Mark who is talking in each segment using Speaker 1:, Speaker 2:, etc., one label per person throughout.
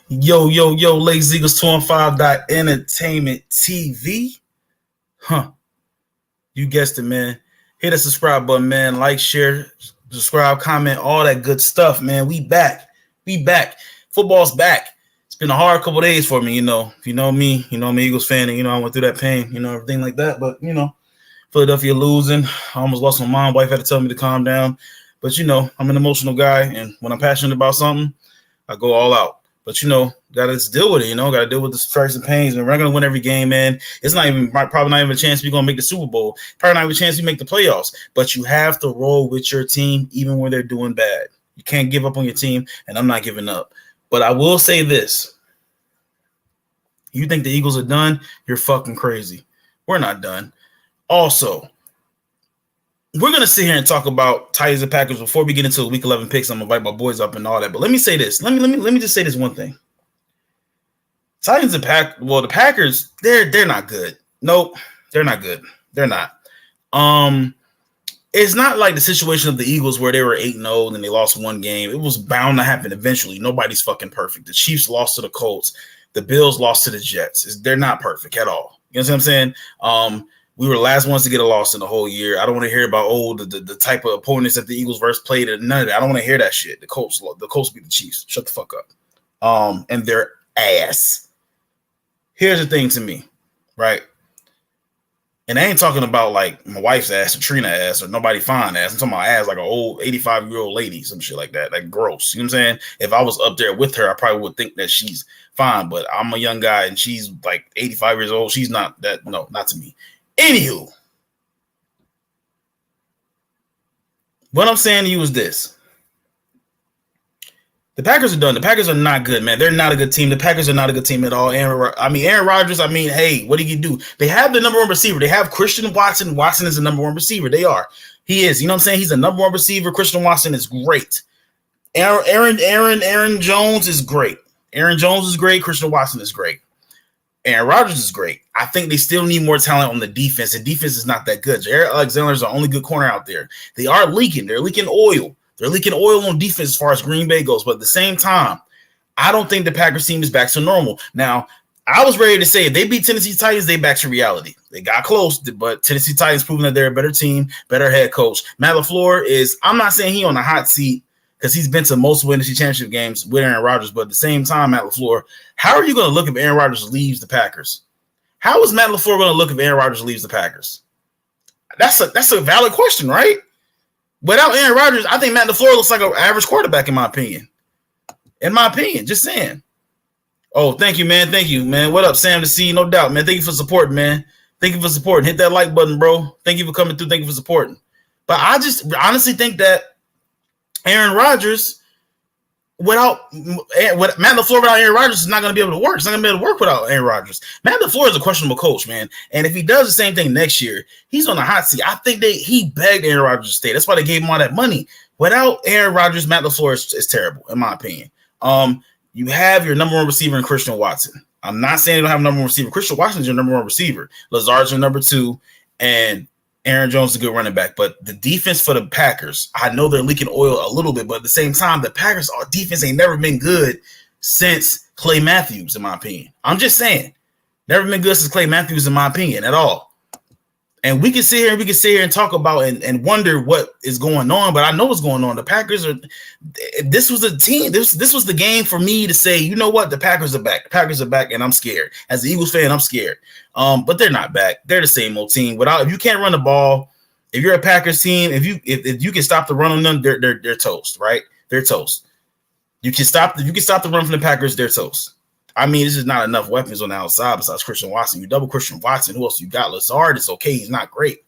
Speaker 1: Yo, Ladies Eagles 215 Entertainment TV. Huh. You guessed it, man. Hit the subscribe button, man. Like, share, subscribe, comment, all that good stuff, man. We back. Football's back. It's been a hard couple days for me, If you know me, I'm an Eagles fan, and, I went through that pain, everything like that. But, Philadelphia losing. I almost lost my mom. Wife had to tell me to calm down. But, I'm an emotional guy, and when I'm passionate about something, I go all out. But, gotta deal with it, gotta deal with the strikes and pains. And we're not gonna win every game, man. It's probably not even a chance we're gonna make the Super Bowl. Probably not even a chance we make the playoffs. But you have to roll with your team even when they're doing bad. You can't give up on your team, and I'm not giving up. But I will say this. You think the Eagles are done? You're fucking crazy. We're not done. Also, we're going to sit here and talk about Titans and Packers before we get into the Week 11 picks. I'm going to invite my boys up and all that. But let me say this. Let me just say this one thing. Titans and the Packers, they're not good. Nope, they're not good. They're not. It's not like the situation of the Eagles where they were 8-0 and they lost one game. It was bound to happen eventually. Nobody's fucking perfect. The Chiefs lost to the Colts. The Bills lost to the Jets. They're not perfect at all. You know what I'm saying? We were the last ones to get a loss in the whole year. I don't want to hear about the type of opponents that the Eagles versus played, and none of that. I don't want to hear that shit. The Colts beat the Chiefs. Shut the fuck up. And their ass. Here's the thing to me, right? And I ain't talking about like my wife's ass or Trina ass or nobody fine ass. I'm talking about ass like an old 85-year-old lady, some shit like that. Like gross. You know what I'm saying? If I was up there with her, I probably would think that she's fine. But I'm a young guy and she's like 85 years old. She's not that. No, not to me. Anywho, what I'm saying to you is this. The Packers are done. The Packers are not good, man. They're not a good team. The Packers are not a good team at all. Aaron Rodgers, hey, what did he do? They have the number one receiver. They have Christian Watson. Watson is the number one receiver. They are. He is. You know what I'm saying? He's the number one receiver. Christian Watson is great. Aaron Jones is great. Aaron Jones is great. Christian Watson is great. Aaron Rodgers is great. I think they still need more talent on the defense. The defense is not that good. Jared Alexander is the only good corner out there. They are leaking. They're leaking oil. They're leaking oil on defense as far as Green Bay goes. But at the same time, I don't think the Packers team is back to normal. Now, I was ready to say if they beat Tennessee Titans, they back to reality. They got close, but Tennessee Titans proving that they're a better team, better head coach. Matt LaFleur is, I'm not saying he on the hot seat because he's been to multiple NFC championship games with Aaron Rodgers, but at the same time, Matt LaFleur, how are you going to look if Aaron Rodgers leaves the Packers? How is Matt LaFleur going to look if Aaron Rodgers leaves the Packers? That's a valid question, right? Without Aaron Rodgers, I think Matt LaFleur looks like an average quarterback, in my opinion. Just saying. Oh, thank you, man. Thank you, man. What up, Sam to see? No doubt, man. Thank you for supporting, man. Thank you for supporting. Hit that like button, bro. Thank you for coming through. Thank you for supporting. But I just honestly think that Aaron Rodgers, without Matt LaFleur, without Aaron Rodgers, is not going to be able to work. It's not going to be able to work without Aaron Rodgers. Matt LaFleur is a questionable coach, man. And if he does the same thing next year, he's on the hot seat. I think he begged Aaron Rodgers to stay. That's why they gave him all that money. Without Aaron Rodgers, Matt LaFleur is terrible, in my opinion. You have your number one receiver in Christian Watson. I'm not saying you don't have a number one receiver. Christian Watson is your number one receiver. Lazard's your number two, and Aaron Jones is a good running back. But the defense for the Packers, I know they're leaking oil a little bit, but at the same time, the Packers' defense ain't never been good since Clay Matthews, in my opinion. I'm just saying. Never been good since Clay Matthews, in my opinion, at all. And we can sit here and talk about and wonder what is going on, but I know what's going on. The Packers are – this was a team. This was the game for me to say, you know what, the Packers are back. The Packers are back, and I'm scared. As an Eagles fan, I'm scared. But they're not back. They're the same old team. If you can't run the ball, if you're a Packers team, if you can stop the run on them, they're toast, right? They're toast. You can stop the run from the Packers, they're toast. I mean, this is not enough weapons on the outside besides Christian Watson. You double Christian Watson. Who else you got? Lazard is okay. He's not great.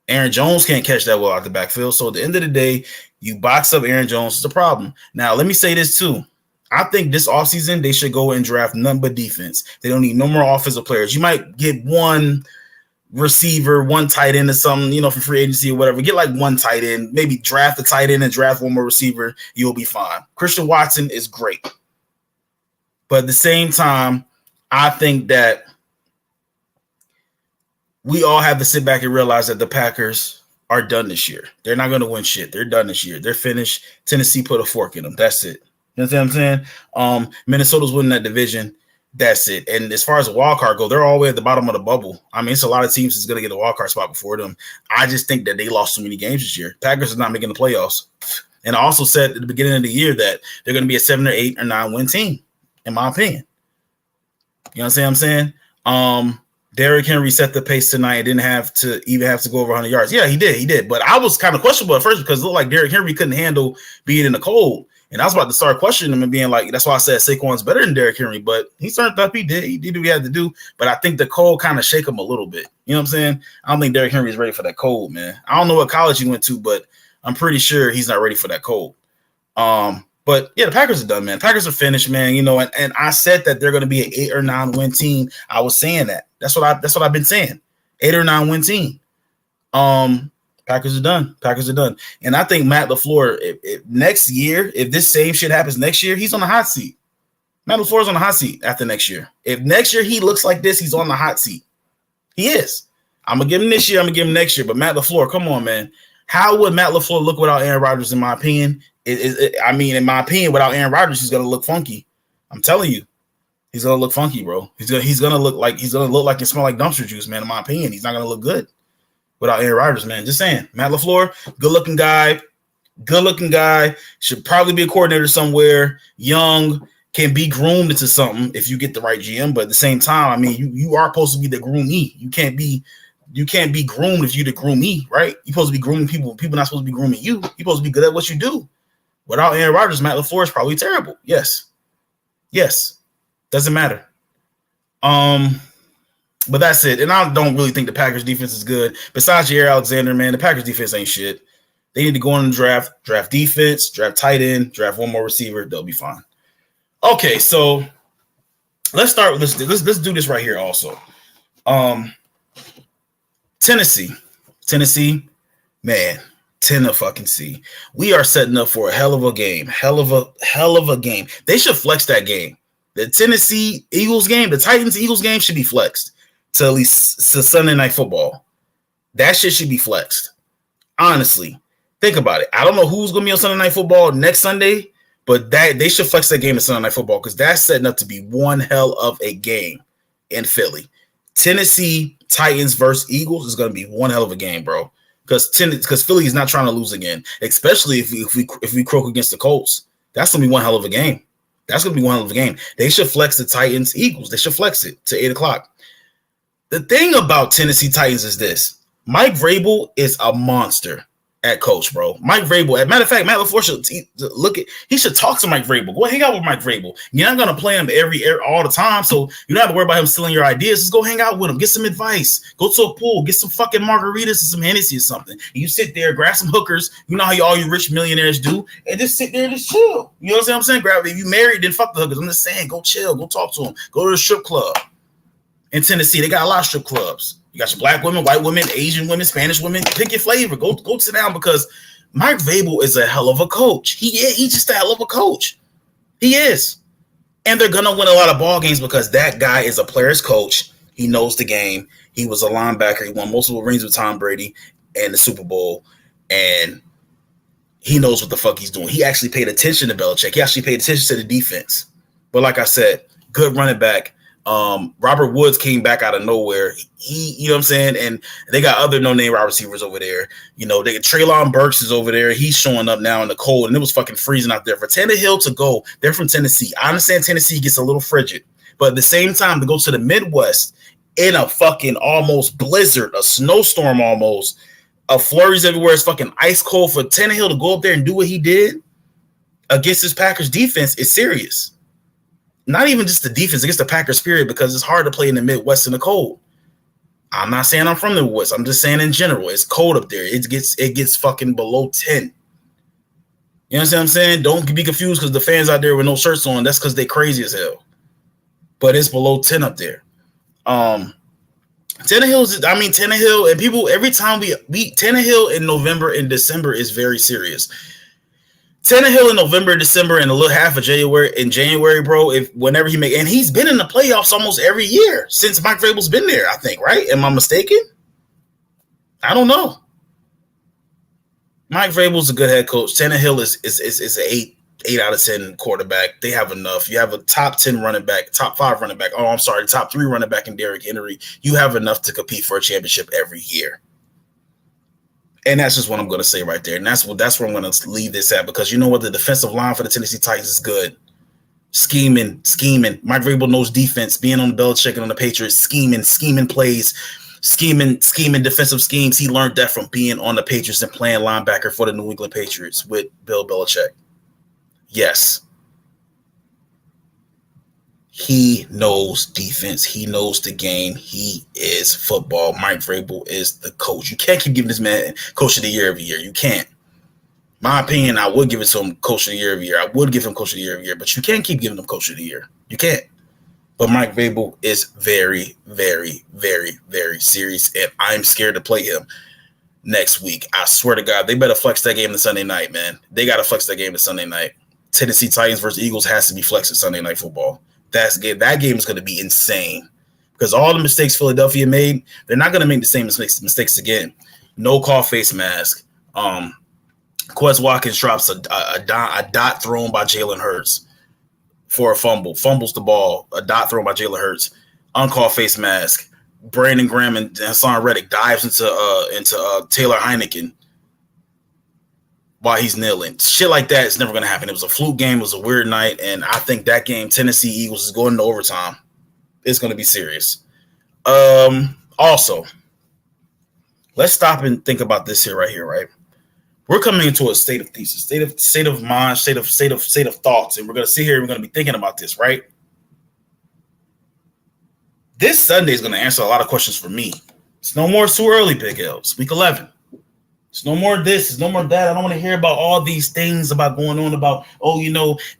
Speaker 1: Aaron Jones can't catch that well out the backfield. So at the end of the day, you box up Aaron Jones. It's a problem. Now, let me say this too. I think this offseason, they should go and draft none but defense. They don't need no more offensive players. You might get one receiver, one tight end or something, for free agency or whatever. Get like one tight end. Maybe draft a tight end and draft one more receiver. You'll be fine. Christian Watson is great. But at the same time, I think that we all have to sit back and realize that the Packers are done this year. They're not going to win shit. They're done this year. They're finished. Tennessee put a fork in them. That's it. You know what I'm saying? Minnesota's winning that division. That's it. And as far as the wild card go, they're all the way at the bottom of the bubble. I mean, it's a lot of teams that's going to get a wild card spot before them. I just think that they lost too many games this year. Packers are not making the playoffs. And I also said at the beginning of the year that they're going to be a 7 or 8 or 9 win team, in my opinion. You know what I'm saying? Derrick Henry set the pace tonight and didn't have to go over 100 yards. Yeah, he did. But I was kind of questionable at first because it looked like Derrick Henry couldn't handle being in the cold. And I was about to start questioning him and being like, that's why I said Saquon's better than Derrick Henry. But he turned up. He did what he had to do. But I think the cold kind of shake him a little bit. You know what I'm saying? I don't think Derrick Henry is ready for that cold, man. I don't know what college he went to, but I'm pretty sure he's not ready for that cold. But yeah, the Packers are done, man. Packers are finished, man. You know, and I said that they're going to be an 8 or 9 win team. I was saying that. That's what I've been saying. 8 or 9 win team. Packers are done. And I think Matt LaFleur, if next year, if this same shit happens next year, he's on the hot seat. Matt LaFleur's on the hot seat after next year. If next year he looks like this, he's on the hot seat. He is. I'm going to give him this year. I'm going to give him next year. But Matt LaFleur, come on, man. How would Matt LaFleur look without Aaron Rodgers, in my opinion? In my opinion, without Aaron Rodgers, he's going to look funky. I'm telling you. He's going to look funky, bro. He's going to look like and smell like dumpster juice, man, in my opinion. He's not going to look good without Aaron Rodgers, man. Just saying. Matt LaFleur, good-looking guy, should probably be a coordinator somewhere, young, can be groomed into something if you get the right GM, but at the same time, I mean, you are supposed to be the groomee. You can't be groomed if you're the groomee, right? You're supposed to be grooming people. People not supposed to be grooming you. You're supposed to be good at what you do. Without Aaron Rodgers, Matt LaFleur is probably terrible. Yes. Doesn't matter. But that's it. And I don't really think the Packers defense is good. Besides Jair Alexander, man, the Packers defense ain't shit. They need to go in the draft defense, draft tight end, draft one more receiver. They'll be fine. Okay, so let's start with this. Let's do this right here also. Tennessee, man, Tennessee. We are setting up for a hell of a game. Hell of a game. They should flex that game. The Tennessee Eagles game, the Titans Eagles game should be flexed to at least Sunday Night Football. That shit should be flexed. Honestly, think about it. I don't know who's going to be on Sunday Night Football next Sunday, but they should flex that game at Sunday Night Football because that's setting up to be one hell of a game in Philly. Tennessee Titans versus Eagles is going to be one hell of a game, bro. Because Philly is not trying to lose again, especially if we croak against the Colts. That's going to be one hell of a game. They should flex the Titans Eagles. They should flex it to 8:00. The thing about Tennessee Titans is this: Mike Vrabel is a monster at coach, bro. Mike Vrabel. As a matter of fact, Matt LaFleur he should talk to Mike Vrabel. Go hang out with Mike Vrabel. You're not going to play him all the time, so you don't have to worry about him stealing your ideas. Just go hang out with him. Get some advice. Go to a pool. Get some fucking margaritas and some Hennessy or something. And you sit there, grab some hookers. You know how all you rich millionaires do, and just sit there and just chill. You know what I'm saying? Grab. If you married, then fuck the hookers. I'm just saying, go chill. Go talk to him. Go to the strip club. In Tennessee, they got a lot of strip clubs. You got your black women, white women, Asian women, Spanish women. Pick your flavor. Go sit down because Mike Vrabel is a hell of a coach. He's just a hell of a coach. He is. And they're going to win a lot of ball games because that guy is a player's coach. He knows the game. He was a linebacker. He won multiple rings with Tom Brady and the Super Bowl. And he knows what the fuck he's doing. He actually paid attention to Belichick. He actually paid attention to the defense. But like I said, good running back. Robert Woods came back out of nowhere. You know what I'm saying? And they got other no-name wide receivers over there. You know, Treylon Burks is over there. He's showing up now in the cold, and it was fucking freezing out there. For Tannehill to go, they're from Tennessee. I understand Tennessee gets a little frigid, but at the same time, to go to the Midwest in a fucking almost blizzard, a snowstorm almost, a flurries everywhere, it's fucking ice cold. For Tannehill to go up there and do what he did against this Packers defense is serious. Not even just the defense, against the Packers spirit, because it's hard to play in the Midwest in the cold. I'm not saying I'm from the West. I'm just saying in general, it's cold up there. It gets fucking below 10. You know what I'm saying? Don't be confused because the fans out there with no shirts on, that's because they crazy as hell. But it's below 10 up there. Tannehill, and people, every time we beat Tannehill in November and December is very serious. Tannehill in November, December, and a little half of January, bro. Whenever and he's been in the playoffs almost every year since Mike Vrabel's been there, I think, right? Am I mistaken? I don't know. Mike Vrabel's a good head coach. Tannehill is an 8. 8 out of 10 quarterback. They have enough. You have a top 10 running back, top 5 running back. Oh, I'm sorry, top 3 running back in Derrick Henry. You have enough to compete for a championship every year. And that's just what I'm going to say right there. And that's where I'm going to leave this at, because you know what? The defensive line for the Tennessee Titans is good. Scheming. Mike Vrabel knows defense, being on the Belichick and on the Patriots, scheming plays, scheming defensive schemes. He learned that from being on the Patriots and playing linebacker for the New England Patriots with Bill Belichick. Yes. He knows defense. He knows the game. He is football. Mike Vrabel is the coach. You can't keep giving this man coach of the year every year. You can't. My opinion, I would give it to him coach of the year every year. I would give him coach of the year every year, but you can't keep giving him coach of the year. You can't. But Mike Vrabel is very, very, very, very serious, and I'm scared to play him next week. I swear to God, they better flex that game to Sunday night, man. They got to flex that game to Sunday night. Tennessee Titans versus Eagles has to be flexed at Sunday Night Football. That game is going to be insane, because all the mistakes Philadelphia made, they're not going to make the same mistakes again. No call face mask. Quez Watkins drops a dot thrown by Jalen Hurts for a fumble. Fumbles the ball. A dot thrown by Jalen Hurts. Uncalled face mask. Brandon Graham and Hassan Reddick dives into Taylor Heineken while he's kneeling. Shit like that is never going to happen. It was a fluke game. It was a weird night. And I think that game, Tennessee Eagles, is going into overtime. It's going to be serious. Also, let's stop and think about this here, right? We're coming into a state of thesis, state of mind, state of thoughts, and we're going to sit here and we're going to be thinking about this, right? This Sunday is going to answer a lot of questions for me. It's no more too early pick L's, week 11. It's no more this, it's no more that. I don't want to hear about all these things about going on about,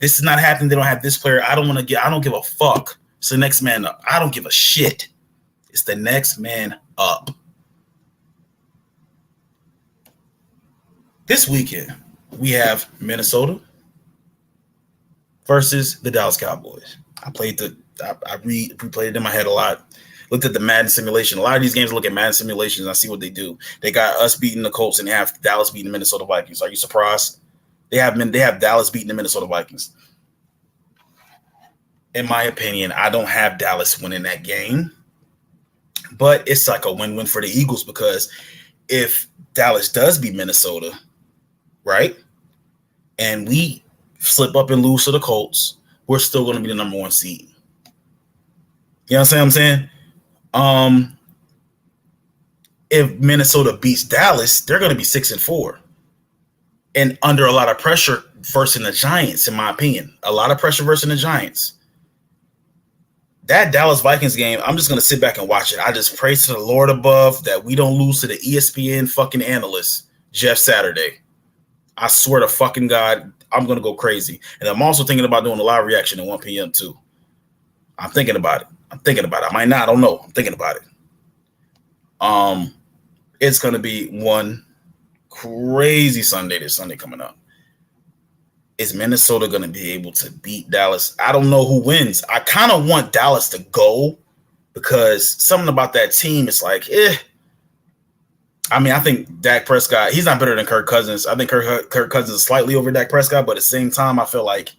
Speaker 1: this is not happening. They don't have this player. I don't give a fuck. It's the next man up. I don't give a shit. It's the next man up. This weekend, we have Minnesota versus the Dallas Cowboys. I replayed it in my head a lot. Looked at the Madden simulation. A lot of these games, I look at Madden simulations and I see what they do. They got us beating the Colts and they have Dallas beating the Minnesota Vikings. Are you surprised? They have Dallas beating the Minnesota Vikings. In my opinion, I don't have Dallas winning that game, but it's like a win-win for the Eagles, because if Dallas does beat Minnesota, right, and we slip up and lose to the Colts, we're still going to be the number 1 seed. You know what I'm saying? If Minnesota beats Dallas, they're going to be 6-4 and under a lot of pressure versus the Giants, in my opinion. A lot of pressure versus the Giants. That Dallas Vikings game, I'm just going to sit back and watch it. I just pray to the Lord above that we don't lose to the ESPN fucking analyst, Jeff Saturday. I swear to fucking God, I'm going to go crazy. And I'm also thinking about doing a live reaction at 1 p.m. too. I'm thinking about it. I might not. I don't know. I'm thinking about it. It's going to be one crazy Sunday this Sunday coming up. Is Minnesota going to be able to beat Dallas? I don't know who wins. I kind of want Dallas to go, because something about that team is like, I mean, I think Dak Prescott, he's not better than Kirk Cousins. I think Kirk Cousins is slightly over Dak Prescott, but at the same time, I just feel like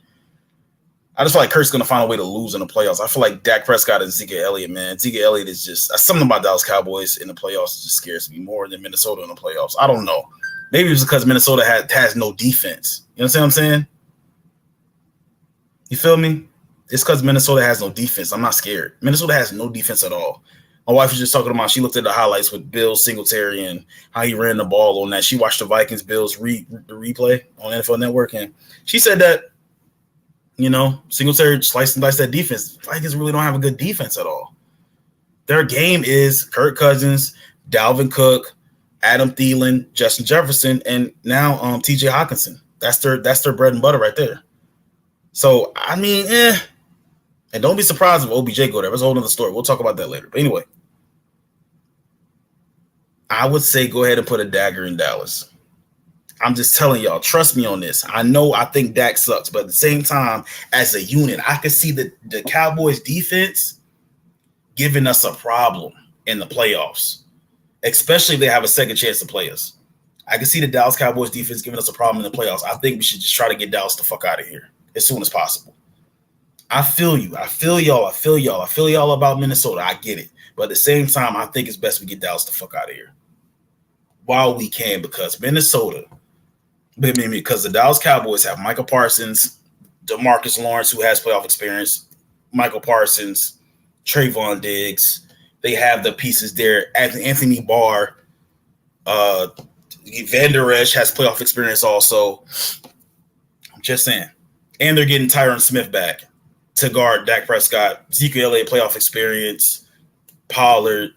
Speaker 1: Kirk's going to find a way to lose in the playoffs. I feel like Dak Prescott and Zeke Elliott, man. Zeke Elliott is just something about Dallas Cowboys in the playoffs just scares me more than Minnesota in the playoffs. I don't know. Maybe it's because Minnesota has no defense. You understand what I'm saying? You feel me? It's because Minnesota has no defense. I'm not scared. Minnesota has no defense at all. My wife was just talking about, she looked at the highlights with Bill Singletary and how he ran the ball on that. She watched the Vikings-Bills replay on NFL Network, and she said that, Singletary sliced and diced that defense. Vikings really don't have a good defense at all. Their game is Kirk Cousins, Dalvin Cook, Adam Thielen, Justin Jefferson, and now T.J. Hockenson. That's their bread and butter right there. So, I mean, And don't be surprised if OBJ go there. That's a whole other story. We'll talk about that later. But anyway, I would say go ahead and put a dagger in Dallas. I'm just telling y'all, trust me on this. I think Dak sucks, but at the same time, as a unit, I could see the Cowboys defense giving us a problem in the playoffs, especially if they have a second chance to play us. I can see the Dallas Cowboys defense giving us a problem in the playoffs. I think we should just try to get Dallas the fuck out of here as soon as possible. I feel you. I feel y'all. I feel y'all. I feel y'all about Minnesota. I get it. But at the same time, I think it's best we get Dallas the fuck out of here while we can, because Minnesota, because the Dallas Cowboys have Michael Parsons, DeMarcus Lawrence, who has playoff experience, Michael Parsons, Trayvon Diggs. They have the pieces there. Anthony Barr, Van Der Esch has playoff experience also. I'm just saying. And they're getting Tyron Smith back to guard Dak Prescott. Ezekiel Elliott playoff experience. Pollard.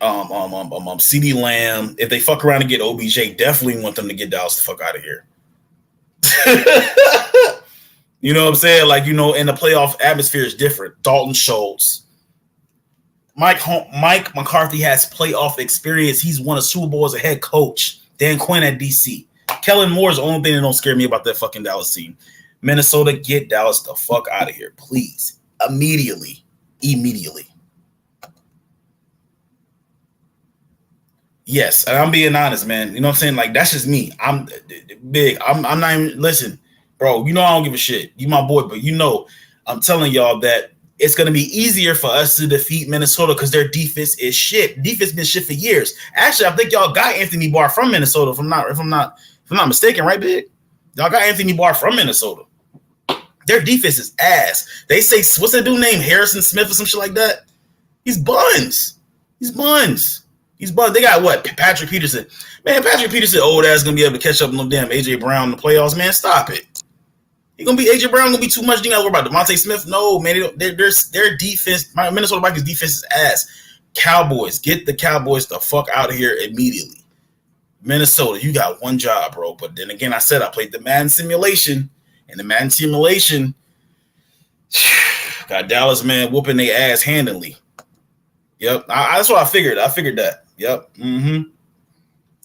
Speaker 1: CeeDee Lamb. If they fuck around and get OBJ, definitely want them to get Dallas the fuck out of here. You know what I'm saying? Like, you know, in the playoff atmosphere is different. Dalton Schultz. Mike McCarthy has playoff experience. He's won a Super Bowl as a head coach. Dan Quinn at DC. Kellen Moore is the only thing that don't scare me about that fucking Dallas team. Minnesota, get Dallas the fuck out of here, please. Immediately. Yes, and I'm being honest, man. You know what I'm saying? Like, that's just me. I'm big. I'm not even, listen, bro, you know I don't give a shit. You my boy, but you know I'm telling y'all that it's going to be easier for us to defeat Minnesota because their defense is shit. Defense been shit for years. Actually, I think y'all got Anthony Barr from Minnesota. If I'm not mistaken, right, big? Y'all got Anthony Barr from Minnesota. Their defense is ass. They say, what's that dude named Harrison Smith or some shit like that? He's buns. They got what? Patrick Peterson. Man, Patrick Peterson, old ass, gonna be able to catch up on them damn AJ Brown in the playoffs. Man, stop it. AJ Brown gonna be too much. You gotta worry about DeVonta Smith. No, man, their defense, Minnesota Vikings defense is ass. Cowboys, get the Cowboys the fuck out of here immediately. Minnesota, you got one job, bro. But then again, I said I played the Madden simulation, and the Madden simulation got Dallas, man, whooping their ass handily. Yep, that's what I figured. I figured that. Yep.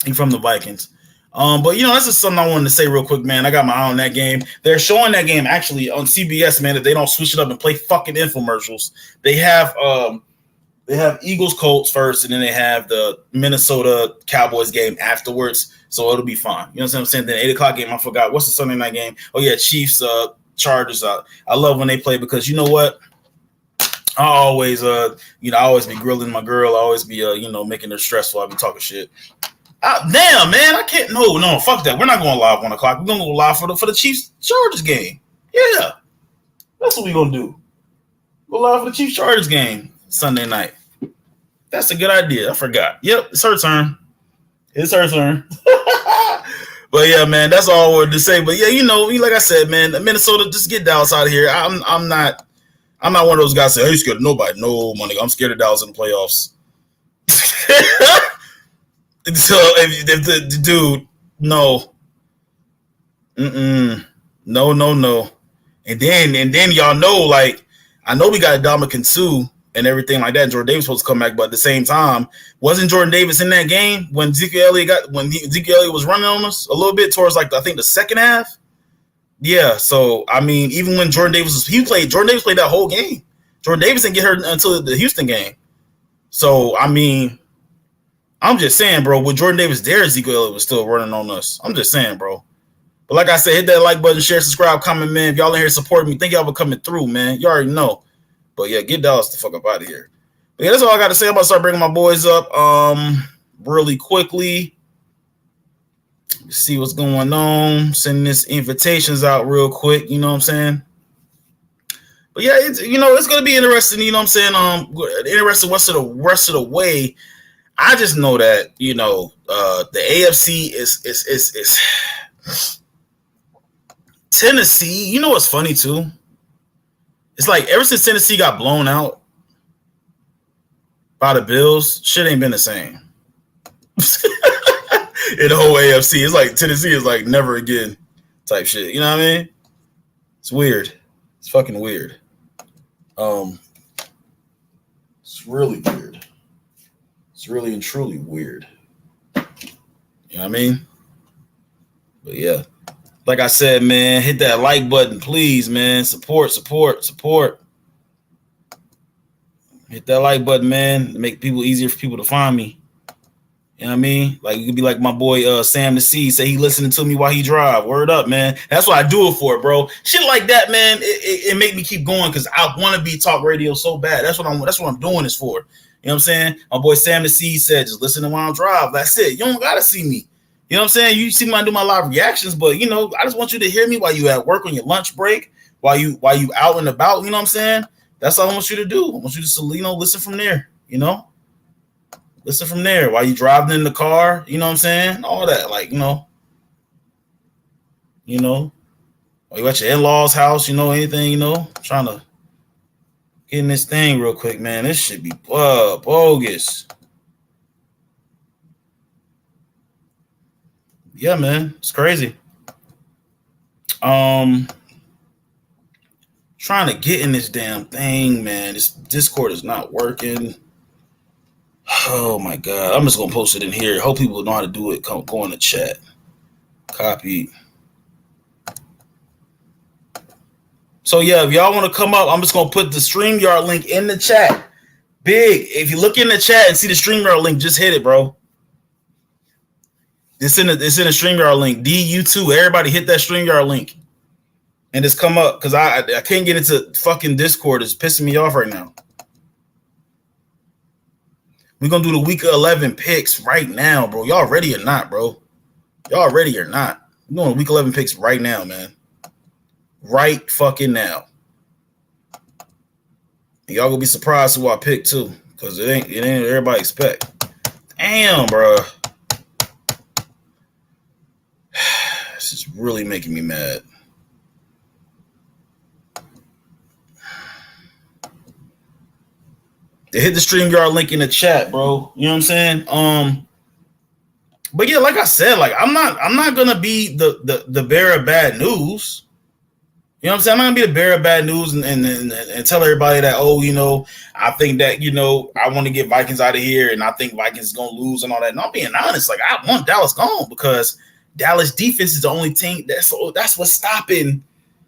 Speaker 1: He from the Vikings. But, you know, that's just something I wanted to say real quick, man. I got my eye on that game. They're showing that game actually on CBS, man, that they don't switch it up and play fucking infomercials. They have Eagles Colts first, and then they have the Minnesota Cowboys game afterwards. So it'll be fine. You know what I'm saying? Then 8 o'clock game, I forgot. What's the Sunday night game? Oh, yeah, Chiefs, Chargers. I love when they play because you know what? I always be grilling my girl. I always be, making her stressful. I be talking shit. Damn, man, I can't. No, fuck that. We're not going live 1 o'clock. We're gonna go live for the Chiefs Chargers game. Yeah, that's what we're gonna do. Go live for the Chiefs Chargers game Sunday night. That's a good idea. I forgot. Yep, it's her turn. But yeah, man, that's all I wanted to say. But yeah, like I said, man, Minnesota, just get Dallas out of here. I'm not one of those guys that say, hey, you scared of nobody. No, money. I'm scared of Dallas in the playoffs. So if the dude, no. No. And then y'all know, like, I know we got Ndamukong Suh and everything like that. And Jordan Davis supposed to come back, but at the same time, wasn't Jordan Davis in that game when Ezekiel Elliott was running on us a little bit towards I think the second half? Yeah, so I mean, even when Jordan Davis played that whole game. Jordan Davis didn't get hurt until the Houston game. So I mean, I'm just saying, bro, with Jordan Davis there, Ezekiel Elliott was still running on us. I'm just saying, bro. But like I said, hit that like button, share, subscribe, comment, man. If y'all in here supporting me, thank y'all for coming through, man. You already know. But yeah, get Dallas the fuck up out of here. But yeah, that's all I got to say. I'm about to start bringing my boys up really quickly. See what's going on. Sending this invitations out real quick. You know what I'm saying? But yeah, it's going to be interesting. You know what I'm saying? Interesting rest of the way. I just know that, the AFC is Tennessee. You know what's funny too? It's like ever since Tennessee got blown out by the Bills, shit ain't been the same. In the whole AFC, it's like Tennessee is like never again type shit. You know what I mean? It's weird. It's fucking weird. It's really weird. It's really and truly weird. You know what I mean? But yeah, like I said, man, hit that like button, please, man. Support. Hit that like button, man. Make people easier for people to find me. You know what I mean? Like, you could be like my boy Sam the C, say he listening to me while he drive. Word up, man. That's what I do it for, bro. Shit like that, man. It make me keep going because I want to be talk radio so bad. That's what I'm doing this for. You know what I'm saying? My boy Sam the C said, just listen to while I drive. That's it. You don't gotta see me. You know what I'm saying? You see me do my live reactions, but you know, I just want you to hear me while you at work on your lunch break, while you out and about. You know what I'm saying? That's all I want you to do. I want you to, listen from there. You know. Listen from there while you driving in the car, you know what I'm saying? All that, like, while you at your in-laws' house, anything, trying to get in this thing real quick, man. This should be bogus. Yeah, man, it's crazy. Trying to get in this damn thing, man. This Discord is not working. Oh my god! I'm just gonna post it in here. Hope people know how to do it. Go in the chat. Copy. So yeah, if y'all want to come up, I'm just gonna put the StreamYard link in the chat. Big. If you look in the chat and see the StreamYard link, just hit it, bro. It's in the StreamYard link. DU2. Everybody hit that StreamYard link and just come up because I can't get into fucking Discord. It's pissing me off right now. We're going to do the week 11 picks right now, bro. Y'all ready or not, bro? Y'all ready or not? We're doing week 11 picks right now, man. Right fucking now. And y'all going to be surprised who I pick, too, because it ain't everybody expect. Damn, bro. This is really making me mad. They hit the StreamYard link in the chat, bro. You know what I'm saying? But yeah, like I said, like I'm not gonna be the bearer of bad news. You know what I'm saying? I'm not gonna be the bearer of bad news and tell everybody that, I think that, I want to get Vikings out of here and I think Vikings is gonna lose and all that. Not being honest, like I want Dallas gone because Dallas defense is the only team that's what's stopping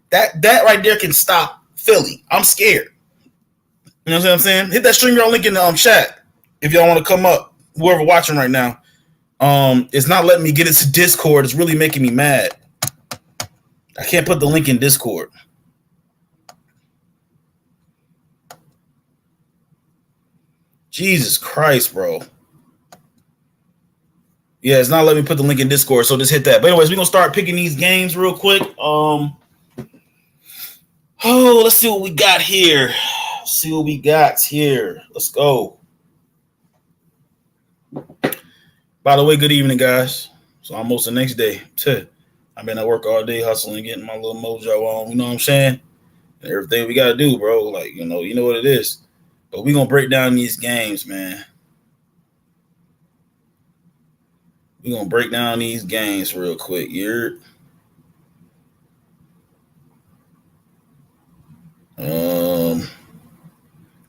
Speaker 1: that right there can stop Philly. I'm scared. You know what I'm saying? Hit that StreamYard link in the chat if y'all want to come up. Whoever watching right now, it's not letting me get into Discord. It's really making me mad. I can't put the link in Discord. Jesus Christ, bro. Yeah, it's not letting me put the link in Discord, so just hit that. But anyways, we're gonna start picking these games real quick. Let's see what we got here. Let's go. By the way, good evening, guys. So almost the next day. I've been at work all day hustling, getting my little mojo on. You know what I'm saying? And everything we gotta do, bro. Like, you know what it is. But we're gonna break down these games, man. We're gonna break down these games real quick.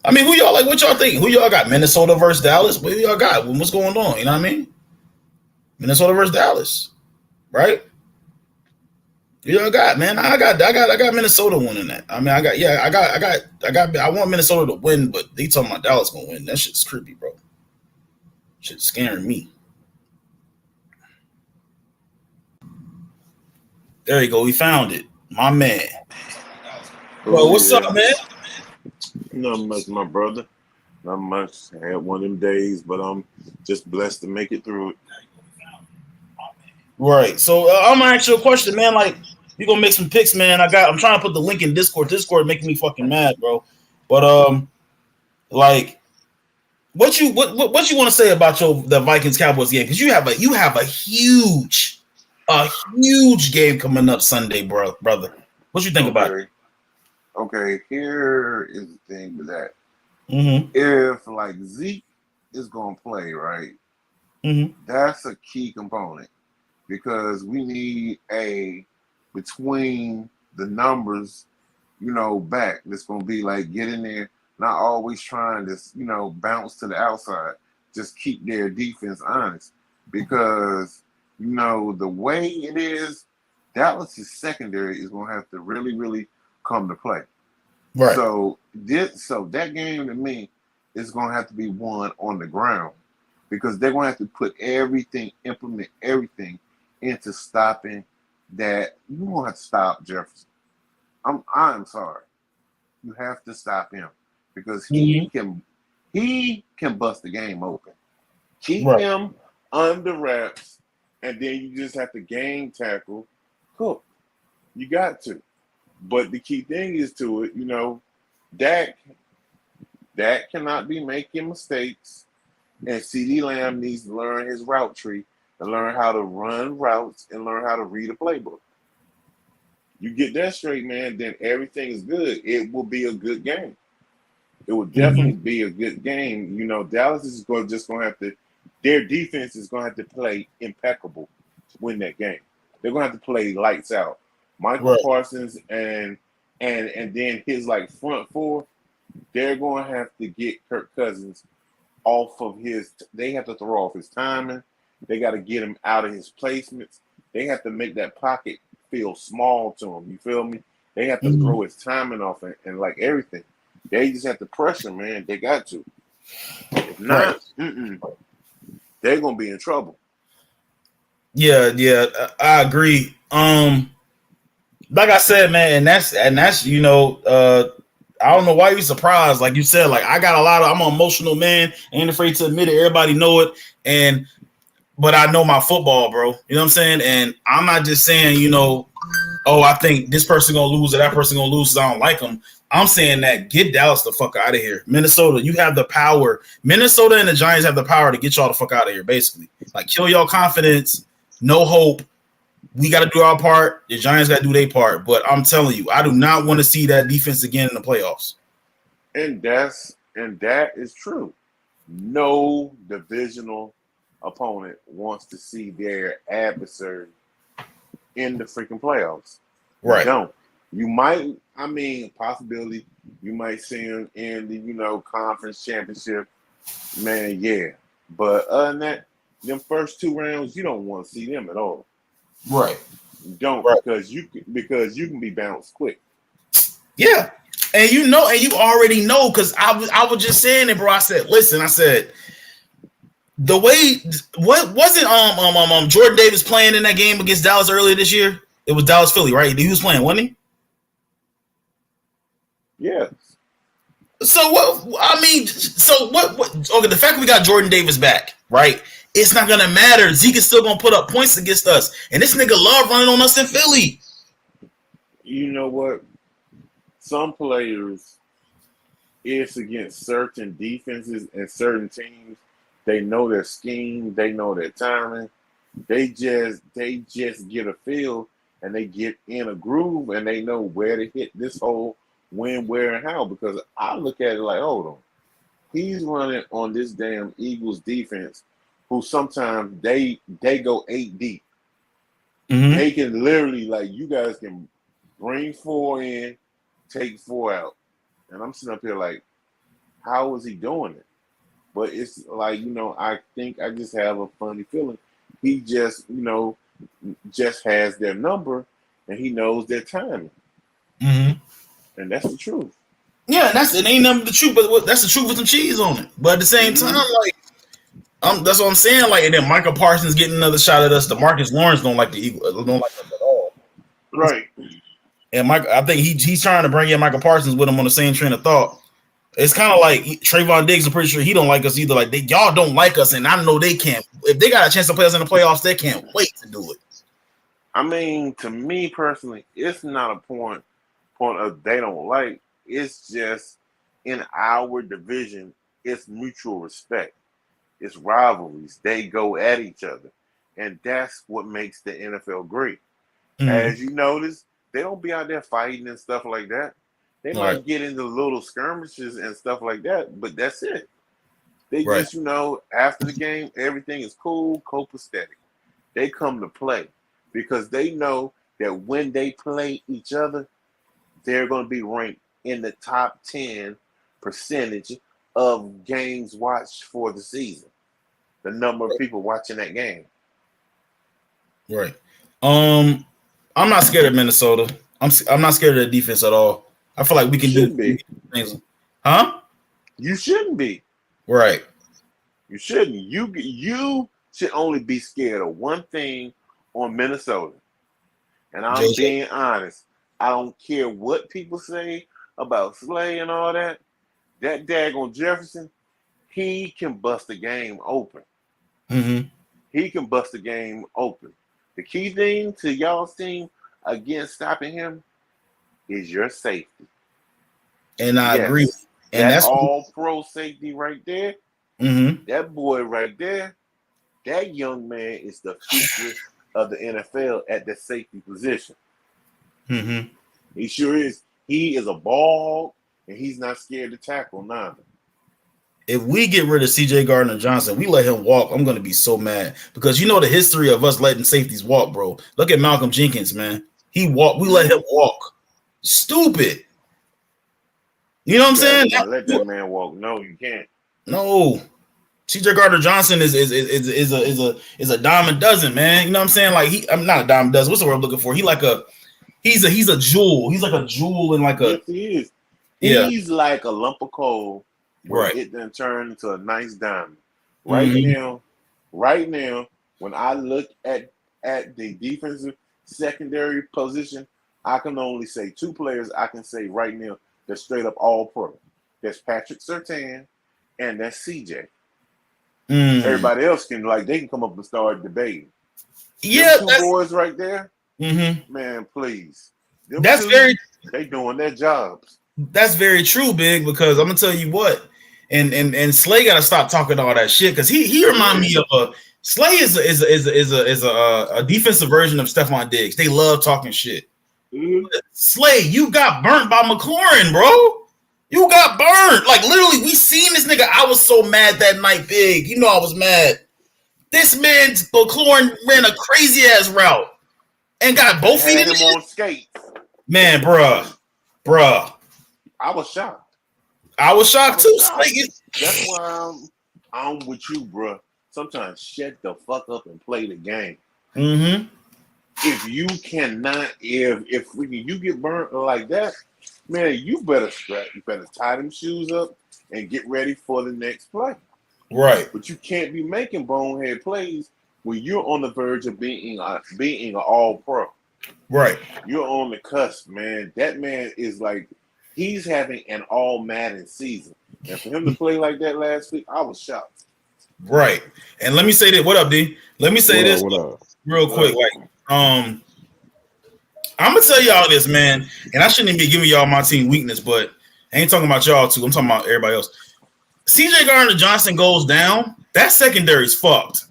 Speaker 1: I mean, who y'all like? What y'all think? Who y'all got? Minnesota versus Dallas? What y'all got? What's going on? You know what I mean? Minnesota versus Dallas, right? Who y'all got, man? I got Minnesota winning that. I mean, I want Minnesota to win, but they talking about Dallas gonna win. That shit's creepy, bro. Shit's scaring me. There you go. We found it, my man. Bro, what's up, man?
Speaker 2: Not much, my brother. Not much. I had one of them days, but I'm just blessed to make it through it.
Speaker 1: Right. So I'm gonna ask you a question, man. Like, you gonna make some picks, man. I'm trying to put the link in Discord. Discord making me fucking mad, bro. But like, what you want to say about the Vikings Cowboys game? Because you have a huge game coming up Sunday, brother. What you think about it?
Speaker 2: Okay, here is the thing with that.
Speaker 1: Mm-hmm.
Speaker 2: If like Zeke is gonna play, right?
Speaker 1: Mm-hmm.
Speaker 2: That's a key component because we need between the numbers, back. That's gonna be like get in there, not always trying to, bounce to the outside. Just keep their defense honest because the way it is, Dallas's secondary is gonna have to really, really come to play.
Speaker 1: Right.
Speaker 2: So that game to me is gonna have to be won on the ground because they're going to have to put everything, implement everything into stopping that. You won't have to stop Jefferson. I'm sorry. You have to stop him because he can bust the game open. Keep him under wraps, and then you just have to game tackle Cook. You got to. But the key thing is to it, Dak cannot be making mistakes, and CeeDee Lamb needs to learn his route tree and learn how to run routes and learn how to read a playbook. You get that straight, man, then everything is good. It will be a good game. It will definitely be a good game. Dallas is just going to have to, their defense is going to have to play impeccable to win that game. They're going to have to play lights out. Michael Parsons and then his front four, they're going to have to get Kirk Cousins off of they have to throw off his timing. They got to get him out of his placements. They have to make that pocket feel small to him. You feel me? They have to throw his timing off and everything. They just have to pressure, man. They got to. If not, they're going to be in trouble.
Speaker 1: Yeah, I agree. Like I said, man, and that's I don't know why you're surprised. Like you said, I got I'm an emotional man. Ain't afraid to admit it. Everybody know it. But I know my football, bro. You know what I'm saying? And I'm not just saying, I think this person gonna lose or that person gonna lose because I don't like them. I'm saying that get Dallas the fuck out of here. Minnesota, you have the power. Minnesota and the Giants have the power to get y'all the fuck out of here, basically. Kill y'all confidence, no hope. We got to do our part. The Giants got to do their part. But I'm telling you, I do not want to see that defense again in the playoffs.
Speaker 2: And that is true. No divisional opponent wants to see their adversary in the freaking playoffs.
Speaker 1: Right.
Speaker 2: Don't. You might, possibility, you might see them in the, conference championship. Man, yeah. But other than that, them first two rounds, you don't want to see them at all.
Speaker 1: Right.
Speaker 2: You don't, because you can be bounced quick.
Speaker 1: Yeah. And you already know, because I was just saying it, bro. I said, the way what wasn't Jordan Davis playing in that game against Dallas earlier this year? It was Dallas Philly, right? He was playing, wasn't he?
Speaker 2: Yes.
Speaker 1: So what? Okay, the fact that we got Jordan Davis back, right? It's not gonna matter. Zeke is still gonna put up points against us, and this nigga love running on us in Philly.
Speaker 2: You know what? Some players, it's against certain defenses and certain teams. They know their scheme. They know their timing. They just get a feel, and they get in a groove, and they know where to hit this hole, when, where, and how. Because I look at it like, hold on, he's running on this damn Eagles defense, who sometimes they go 8 deep. They can literally, you guys can bring 4 in, take 4 out. And I'm sitting up here like, how is he doing it? But it's I think I just have a funny feeling. He just, just has their number, and he knows their timing. And that's the truth.
Speaker 1: Yeah, it ain't nothing but the truth, but that's the truth with some cheese on it. But at the same time, that's what I'm saying. And then Michael Parsons getting another shot at us. DeMarcus Lawrence don't like the Eagles, don't like us at all.
Speaker 2: Right.
Speaker 1: And I think he's trying to bring in Michael Parsons with him on the same train of thought. It's kind of like Trayvon Diggs. I'm pretty sure he don't like us either. Y'all don't like us, and I know they can't. If they got a chance to play us in the playoffs, they can't wait to do it.
Speaker 2: To me personally, it's not a point of they don't like. It's just in our division, it's mutual respect. It's rivalries. They go at each other, and that's what makes the NFL great. As you notice, they don't be out there fighting and stuff like that. They might get into little skirmishes and stuff like that, but that's it. They just, after the game, everything is cool, copacetic. They come to play because they know that when they play each other, they're going to be ranked in the top 10 percentage of games watched for the season. The number of people watching that game.
Speaker 1: Right. I'm not scared of Minnesota. I'm not scared of the defense at all. I feel like we can do things. Huh?
Speaker 2: You shouldn't be.
Speaker 1: Right.
Speaker 2: You shouldn't. You should only be scared of one thing on Minnesota. And I'm
Speaker 1: JJ.
Speaker 2: being honest. I don't care what people say about Slay and all that. That daggone Jefferson, he can bust the game open.
Speaker 1: Mm-hmm.
Speaker 2: He can bust the game open. The key thing to y'all's team against stopping him is your safety.
Speaker 1: And I agree. And
Speaker 2: that
Speaker 1: that's
Speaker 2: all-pro safety right there.
Speaker 1: Mm-hmm.
Speaker 2: That boy right there, that young man is the future of the NFL at the safety position.
Speaker 1: Mm-hmm.
Speaker 2: He sure is. He is a ball hog, and he's not scared to tackle neither.
Speaker 1: If we get rid of CJ Gardner-Johnson, we let him walk, I'm going to be so mad because you know the history of us letting safeties walk, bro. Look at Malcolm Jenkins, man. He walked. We let him walk. Stupid. You know what I'm saying?
Speaker 2: Let that man walk. No, you can't.
Speaker 1: No. CJ Gardner-Johnson is a dime a dozen, man. You know what I'm saying? Like I'm not a dime a dozen. What's the word I'm looking for? He's a jewel. He's like a jewel and like a.
Speaker 2: Yes, he is.
Speaker 1: Yeah.
Speaker 2: He's like a lump of coal.
Speaker 1: Right.
Speaker 2: It then turned into a nice diamond. Right now, when I look at the defensive secondary position, I can only say two players I can say right now they're straight up all pro. That's Patrick Surtain and that's CJ. Everybody else they can come up and start debating.
Speaker 1: Yeah,
Speaker 2: them two boys right there.
Speaker 1: Mm-hmm.
Speaker 2: Man, please. They doing their jobs.
Speaker 1: That's very true, Big, because I'm gonna tell you what, and Slay gotta stop talking all that shit because he remind me of Slay is a defensive version of Stephon Diggs. They love talking shit.
Speaker 2: Mm-hmm.
Speaker 1: Slay, you got burnt by McLaurin, bro. You got burnt. Like literally, we seen this nigga. I was so mad that night, Big. You know I was mad. This man McLaurin ran a crazy ass route and got both feet in
Speaker 2: him on skates.
Speaker 1: Man, bruh.
Speaker 2: I was shocked.
Speaker 1: I was shocked too.
Speaker 2: That's why I'm with you, bro. Sometimes shut the fuck up and play the game.
Speaker 1: Mm-hmm.
Speaker 2: If you cannot, if you get burnt like that, man, you better tie them shoes up and get ready for the next play.
Speaker 1: Right.
Speaker 2: But you can't be making bonehead plays when you're on the verge of being an all-pro.
Speaker 1: Right.
Speaker 2: You're on the cusp, man. That man is like he's having an all-Madden season. And for him to play like that last week, I was shocked.
Speaker 1: Right. And let me say that. What up, D? Let me say this real quick. Like, I'm gonna tell y'all this, man. And I shouldn't even be giving y'all my team weakness, but I ain't talking about y'all too. I'm talking about everybody else. CJ Gardner-Johnson goes down. That secondary is fucked.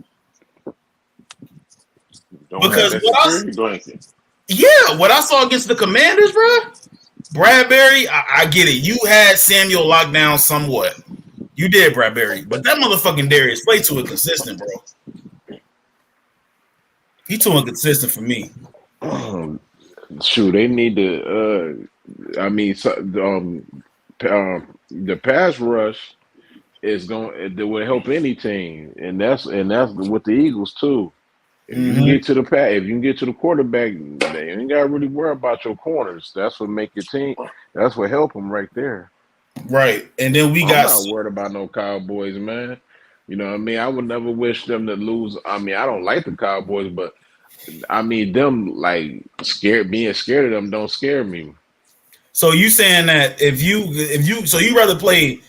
Speaker 1: Because what I saw against the Commanders, bro. Bradbury, I get it. You had Samuel locked down somewhat. You did, Bradbury. But that motherfucking Darius play too inconsistent, bro. He too inconsistent for me.
Speaker 3: Shoot, they need to. The pass rush is going. That would help any team, and that's with the Eagles too. If you can get to the pass, if you can get to the quarterback, they ain't got to really worry about your corners. That's what make your team. That's what help them right there.
Speaker 1: Right, and then I'm
Speaker 3: not worried about no Cowboys, man. You know what I mean? I would never wish them to lose. I mean, I don't like the Cowboys, but I mean them like being scared of them don't scare me.
Speaker 1: So you saying that if you rather play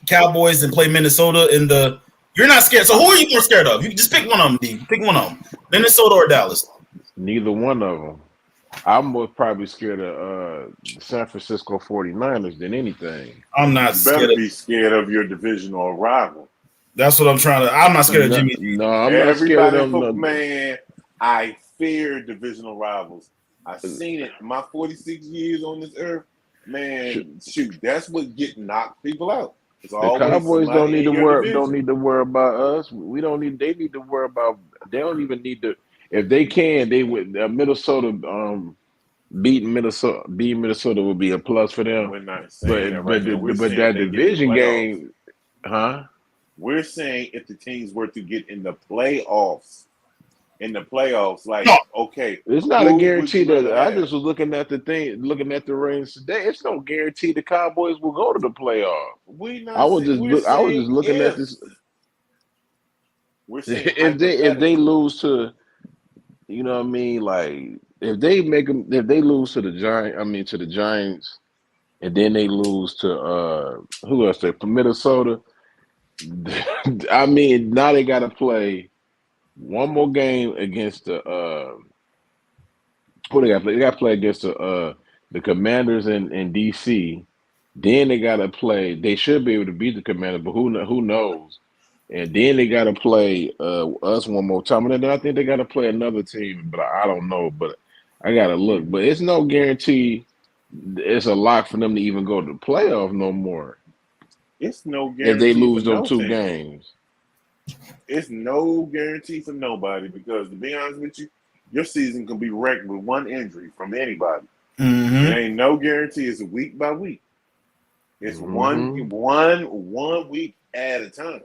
Speaker 1: Cowboys than play Minnesota in the. You're not scared. So who are you more scared of? You just pick one of them, D. Pick one of them. Minnesota or Dallas?
Speaker 3: Neither one of them. I'm more probably scared of San Francisco 49ers than anything.
Speaker 1: I'm not scared.
Speaker 2: You better be scared of your divisional rival.
Speaker 1: That's what I'm trying to. I'm not scared of Jimmy.
Speaker 3: No, I'm not scared of them.
Speaker 2: Man, I fear divisional rivals. I've seen it. My 46 years on this earth, man, shoot, that's what knocked people out.
Speaker 3: The Cowboys don't need to worry about us. We don't need. They need to worry about. They don't even need to. If they can, they would. Minnesota beating Minnesota would be a plus for them.
Speaker 2: We're not saying
Speaker 3: but that division game, huh?
Speaker 2: We're saying if the teams were to get in the playoffs, like okay,
Speaker 3: it's not a guarantee that. I just was looking at the rings today. It's no guarantee the Cowboys will go to the playoff.
Speaker 2: I was just
Speaker 3: looking at this.
Speaker 2: We're seeing
Speaker 3: if they lose to, you know what I mean, like if they lose to the Giants, and then they lose to who else? They from Minnesota. I mean, now they got to play one more game against the who they got to play? They got to play against the Commanders in DC. Then they got to play. They should be able to beat the Commanders, but who knows? And then they got to play us one more time, and then I think they got to play another team, but I don't know. But I got to look. But it's no guarantee. It's a lock for them to even go to the playoff no more.
Speaker 2: It's no guarantee
Speaker 3: if they lose
Speaker 2: for
Speaker 3: those two
Speaker 2: team.
Speaker 3: games.
Speaker 2: It's no guarantee for nobody because, to be honest with you, your season can be wrecked with one injury from anybody.
Speaker 1: Mm-hmm.
Speaker 2: There ain't no guarantee. It's week by week. It's one week at a time.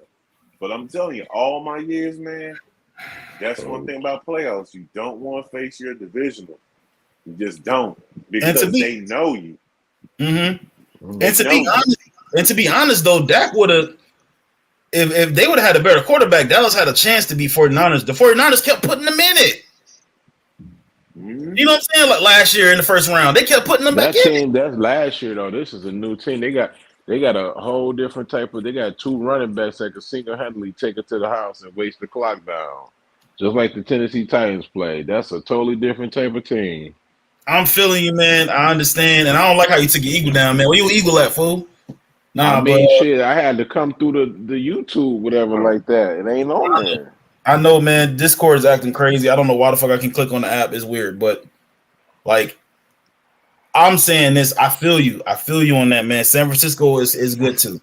Speaker 2: But I'm telling you, all my years, man, that's one thing about playoffs. You don't want to face your divisional. You just don't because they know you.
Speaker 1: Mm-hmm. And to be honest, though, Dak would have. If they would have had a better quarterback, Dallas had a chance to beat 49ers. The 49ers kept putting them in it. Mm-hmm. You know what I'm saying? Like last year in the first round, they kept putting them back in.
Speaker 3: That's last year though. This is a new team. They got a whole different type of. They got two running backs that can single-handedly take it to the house and waste the clock down, just like the Tennessee Titans play. That's a totally different type of team.
Speaker 1: I'm feeling you, man. I understand, and I don't like how you took your eagle down, man. Where you eagle at, fool?
Speaker 3: Nah, I mean, shit. I had to come through the YouTube, whatever, like that. It ain't on there.
Speaker 1: I know, man. Discord is acting crazy. I don't know why the fuck I can click on the app. It's weird, but like, I'm saying this. I feel you. I feel you on that, man. San Francisco is good too,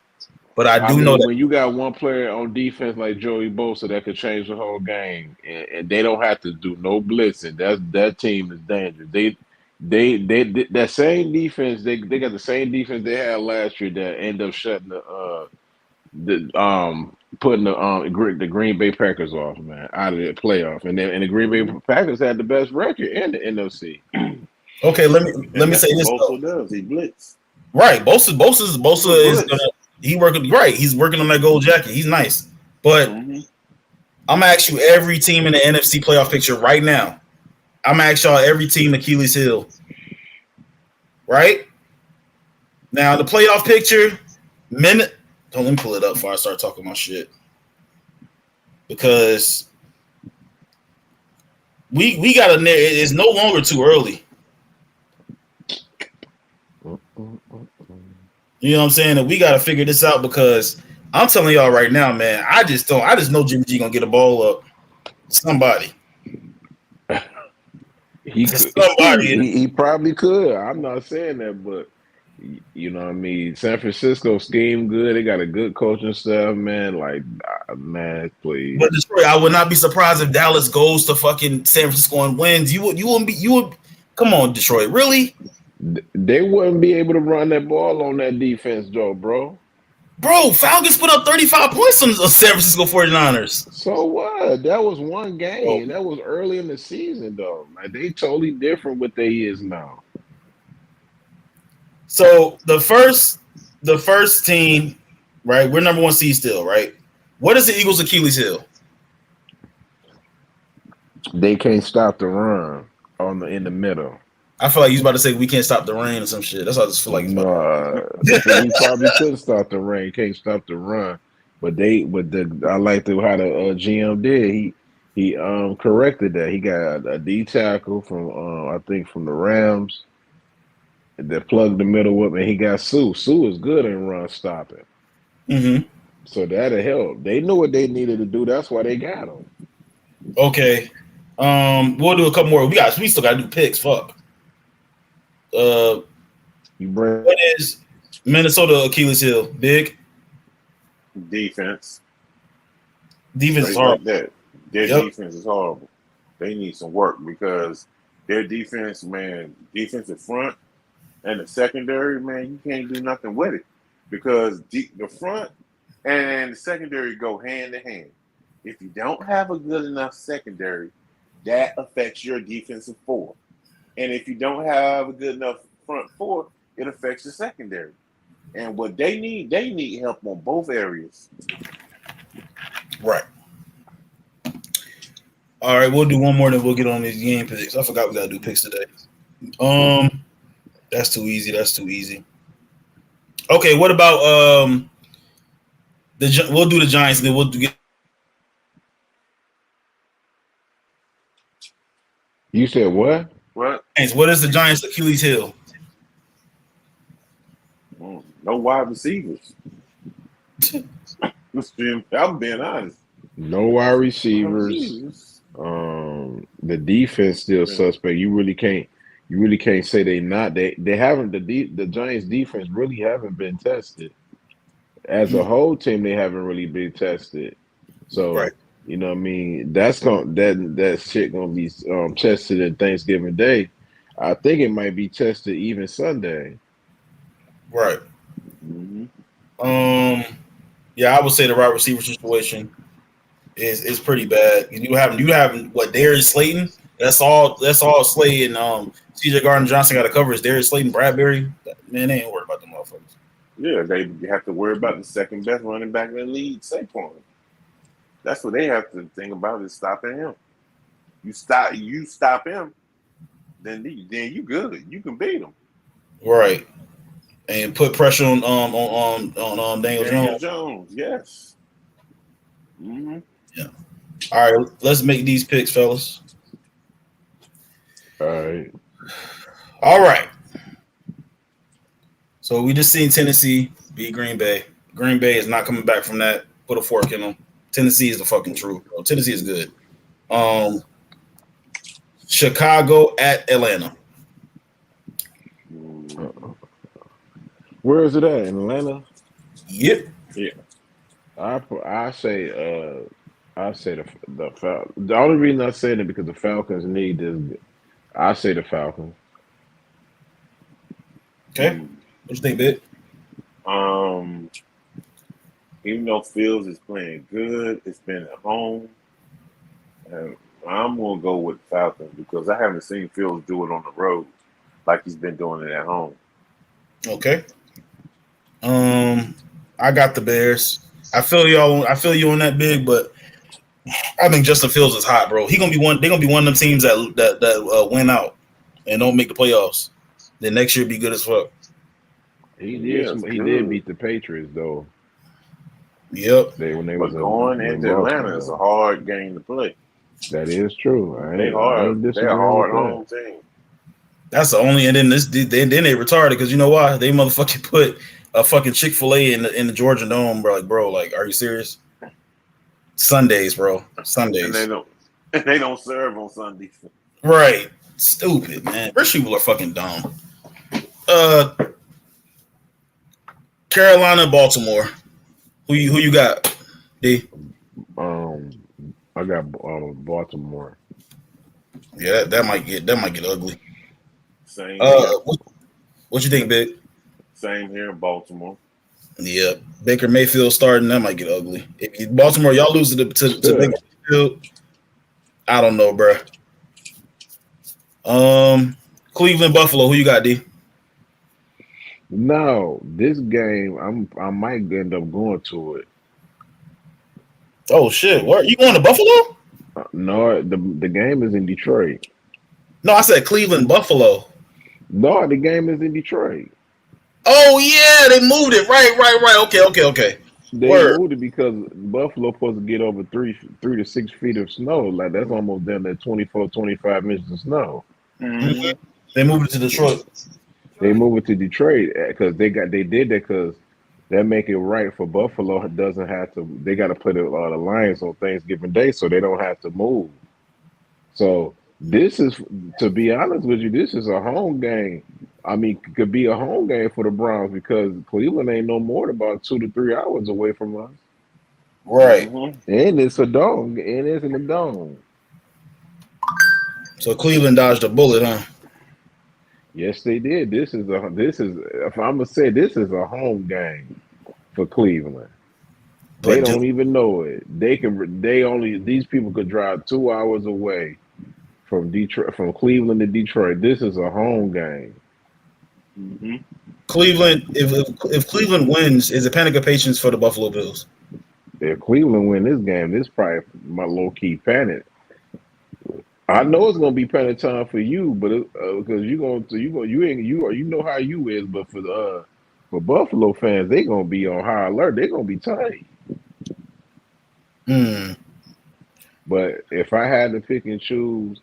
Speaker 1: but I do know that
Speaker 3: when you got one player on defense like Joey Bosa that could change the whole game, and they don't have to do no blitzing. That team is dangerous. They that same defense. They got the same defense they had last year that end up shutting putting the Green Bay Packers off, man, out of the playoff, and the Green Bay Packers had the best record in the NFC.
Speaker 1: Okay, let me say this.
Speaker 2: Bosa does. He blitz.
Speaker 1: Right, Bosa is gonna He's working on that gold jacket. He's nice, but I'm gonna ask you every team in the NFC playoff picture right now. I'm gonna ask y'all every team Achilles heel. Right now, the playoff picture minute. Don't let me pull it up before I start talking my shit, because we got to. It's no longer too early. You know what I'm saying? And we got to figure this out, because I'm telling y'all right now, man. I just know Jimmy G gonna get a ball up. Somebody.
Speaker 3: He probably could. I'm not saying that, but you know what I mean. San Francisco scheme good. They got a good coaching staff, man. Like, man, please.
Speaker 1: But Detroit, I would not be surprised if Dallas goes to fucking San Francisco and wins. You would. Come on, Detroit, really?
Speaker 3: They wouldn't be able to run that ball on that defense, Joe, bro.
Speaker 1: Bro, Falcons put up 35 points on the San Francisco 49ers.
Speaker 3: So what? That was one game. That was early in the season, though. Like, they totally different what they is now.
Speaker 1: So the first team, right? We're number one seed still, right? What is the Eagles' Achilles heel?
Speaker 3: They can't stop the run in the middle.
Speaker 1: I feel like he's about to say we can't stop the rain or some shit. That's how I just feel like he's
Speaker 3: he probably could stop the rain, can't stop the run. But I like how the GM did. He corrected that. He got a D tackle from I think from the Rams that plugged the middle up, and he got Sue. Sue is good in run stopping.
Speaker 1: Mm-hmm.
Speaker 3: So that'll help. They knew what they needed to do. That's why they got him.
Speaker 1: Okay. We'll do a couple more. We still got to do picks. Fuck. What is Minnesota Achilles heel? Big
Speaker 2: defense.
Speaker 1: Defense is horrible.
Speaker 2: Their defense is horrible. They need some work, because their defense, man, defensive front and the secondary, man, you can't do nothing with it, because the front and the secondary go hand in hand. If you don't have a good enough secondary, that affects your defensive four. And if you don't have a good enough front four, it affects the secondary. And what they need help on both areas.
Speaker 1: Right. All right, we'll do one more, then we'll get on these game picks. I forgot we gotta do picks today. That's too easy. That's too easy. Okay, what about we'll do the Giants, and then we'll get.
Speaker 3: You said what?
Speaker 2: What?
Speaker 1: What is the Giants' Achilles heel?
Speaker 2: No wide receivers. I'm being honest.
Speaker 3: No wide receivers. The defense still suspect. You really can't say they not. They haven't the Giants defense really haven't been tested. As a whole team, they haven't really been tested. So
Speaker 1: Right.
Speaker 3: you know what I mean? That shit gonna be tested at Thanksgiving Day. I think it might be tested even Sunday.
Speaker 1: Right.
Speaker 2: Mm-hmm.
Speaker 1: Yeah, I would say the wide receiver situation is pretty bad. You have what, Darius Slayton? That's all Slay and CJ Gardner-Johnson got to cover is Darius Slayton, Bradbury. Man, they ain't worried about them motherfuckers.
Speaker 2: Yeah, they have to worry about the second best running back in the league, Saquon. That's what they have to think about is stopping him. You stop him, then you good. You can beat him.
Speaker 1: Right. And put pressure on Daniel
Speaker 2: Jones. Yes. Mm-hmm.
Speaker 1: Yeah. All right, let's make these picks, fellas. All right. So we just seen Tennessee beat Green Bay. Green Bay is not coming back from that. Put a fork in them. Tennessee is the fucking truth. Tennessee is good. Chicago at Atlanta.
Speaker 3: Where is it at? In Atlanta?
Speaker 1: Yep.
Speaker 2: Yeah.
Speaker 3: I say the Falcons. The only reason I say that because the Falcons need this. I say the Falcons.
Speaker 1: Okay. What you think, Bit?
Speaker 2: Even though Fields is playing good, it's been at home. And I'm gonna go with Falcons because I haven't seen Fields do it on the road like he's been doing it at home.
Speaker 1: Okay. I got the Bears. I feel you on that, Big, but I think Justin Fields is hot, bro. They're gonna be one of them teams that win out and don't make the playoffs. Then next year be good as fuck.
Speaker 3: He did beat the Patriots though.
Speaker 1: Yep.
Speaker 2: Going into Atlanta is a hard game to play.
Speaker 3: That is true.
Speaker 2: They're a hard home team.
Speaker 1: That's the only, and then then they retarded because you know why? They motherfucking put a fucking Chick-fil-A in the Georgia Dome, bro. Like, are you serious? Sundays, bro. Sundays.
Speaker 2: And they don't serve on Sundays.
Speaker 1: Right. Stupid, man. Rich people are fucking dumb. Carolina, Baltimore. Who you got, D?
Speaker 3: I got Baltimore.
Speaker 1: Yeah, that might get ugly.
Speaker 2: Same.
Speaker 1: What you think, Big?
Speaker 2: Same here in Baltimore.
Speaker 1: Yeah, Baker Mayfield starting, that might get ugly. If Baltimore, y'all lose to Baker Mayfield, I don't know, bro. Cleveland, Buffalo. Who you got, D?
Speaker 3: No, this game I might end up going to it.
Speaker 1: Oh shit! Where you going to Buffalo?
Speaker 3: No, the game is in Detroit.
Speaker 1: No, I said Cleveland, Buffalo.
Speaker 3: No, the game is in Detroit.
Speaker 1: Oh yeah, they moved it. Right. Okay.
Speaker 3: They moved it because Buffalo supposed to get over 3 to 6 feet of snow. Like that's almost down to 24, 25 inches of snow.
Speaker 1: Mm-hmm. They moved it to Detroit.
Speaker 3: They moved it to Detroit because they did that because that make it right for Buffalo. Doesn't have to. They got to put a lot of Lions on Thanksgiving Day, so they don't have to move. So this is, to be honest with you, this is a home game. I mean, could be a home game for the Browns because Cleveland ain't no more than about 2 to 3 hours away from us.
Speaker 1: Right.
Speaker 2: Mm-hmm.
Speaker 3: And it's a dome. And it's in the dome.
Speaker 1: So Cleveland dodged a bullet, huh?
Speaker 3: Yes, they did. This is if I'm gonna say this is a home game for Cleveland. They don't even know it. These people could drive 2 hours away from Detroit, from Cleveland to Detroit. This is a home game.
Speaker 2: Mm-hmm.
Speaker 1: Cleveland, if Cleveland wins, is it panic of patience for the Buffalo Bills?
Speaker 3: If Cleveland win this game, this is probably my low key panic. I know it's gonna be plenty of time for you, but because you know how you is, but for Buffalo fans, they gonna be on high alert. They gonna be tight.
Speaker 1: Hmm.
Speaker 3: But if I had to pick and choose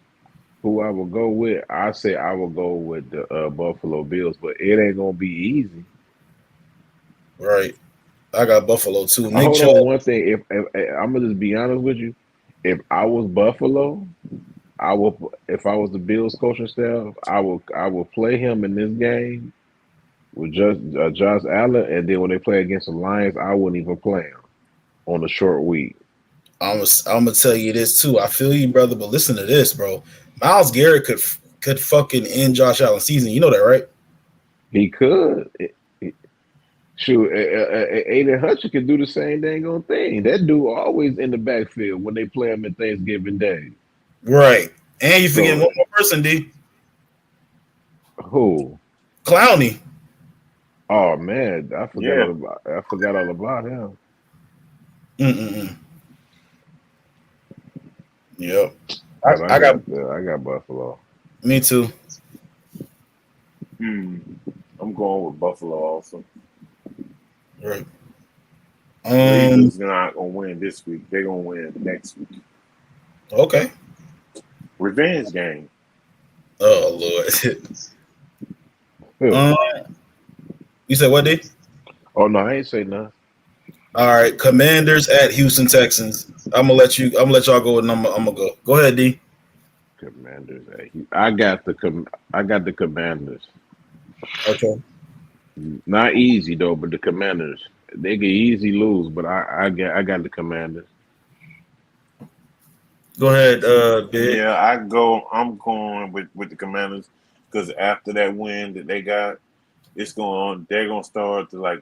Speaker 3: who I would go with, I say I would go with the Buffalo Bills. But it ain't gonna be easy.
Speaker 1: Right. I got Buffalo too. Nick
Speaker 3: Hold
Speaker 1: Chubb.
Speaker 3: on one thing. If I'm gonna just be honest with you, if I was Buffalo, I will. If I was the Bills coaching staff, I will play him in this game with just Josh Allen, and then when they play against the Lions, I wouldn't even play him on a short week.
Speaker 1: I'm gonna tell you this too. I feel you, brother, but listen to this, bro. Miles Garrett could fucking end Josh Allen's season. You know that, right?
Speaker 3: He could. Shoot, Aiden Hutchinson can do the same dang on thing. That dude always in the backfield when they play him at Thanksgiving Day.
Speaker 1: Right. And you forget
Speaker 3: So
Speaker 1: one more person, D.
Speaker 3: who?
Speaker 1: Clowney.
Speaker 3: Oh man,
Speaker 2: Yeah.
Speaker 3: I forgot all about him.
Speaker 1: Mm-mm-mm. Yep.
Speaker 3: But
Speaker 1: I got
Speaker 3: I got Buffalo.
Speaker 1: me too.
Speaker 2: I'm going with Buffalo also.
Speaker 1: Right.
Speaker 2: The Eagles not gonna win this week. They're gonna win next week.
Speaker 1: Okay.
Speaker 2: Revenge game.
Speaker 1: Oh Lord.
Speaker 3: Who?
Speaker 1: You said what, D?
Speaker 3: Oh no, I ain't say nothing.
Speaker 1: All right. Commanders at Houston Texans. I'm gonna let y'all go, and I'm gonna go. Go ahead, D.
Speaker 3: Commanders. I got the Commanders.
Speaker 1: Okay.
Speaker 3: Not easy though, but the Commanders. They can easy lose, but I got the Commanders.
Speaker 1: Go ahead, Big.
Speaker 2: Yeah, I'm going with the Commanders because after that win that they got, they're gonna start to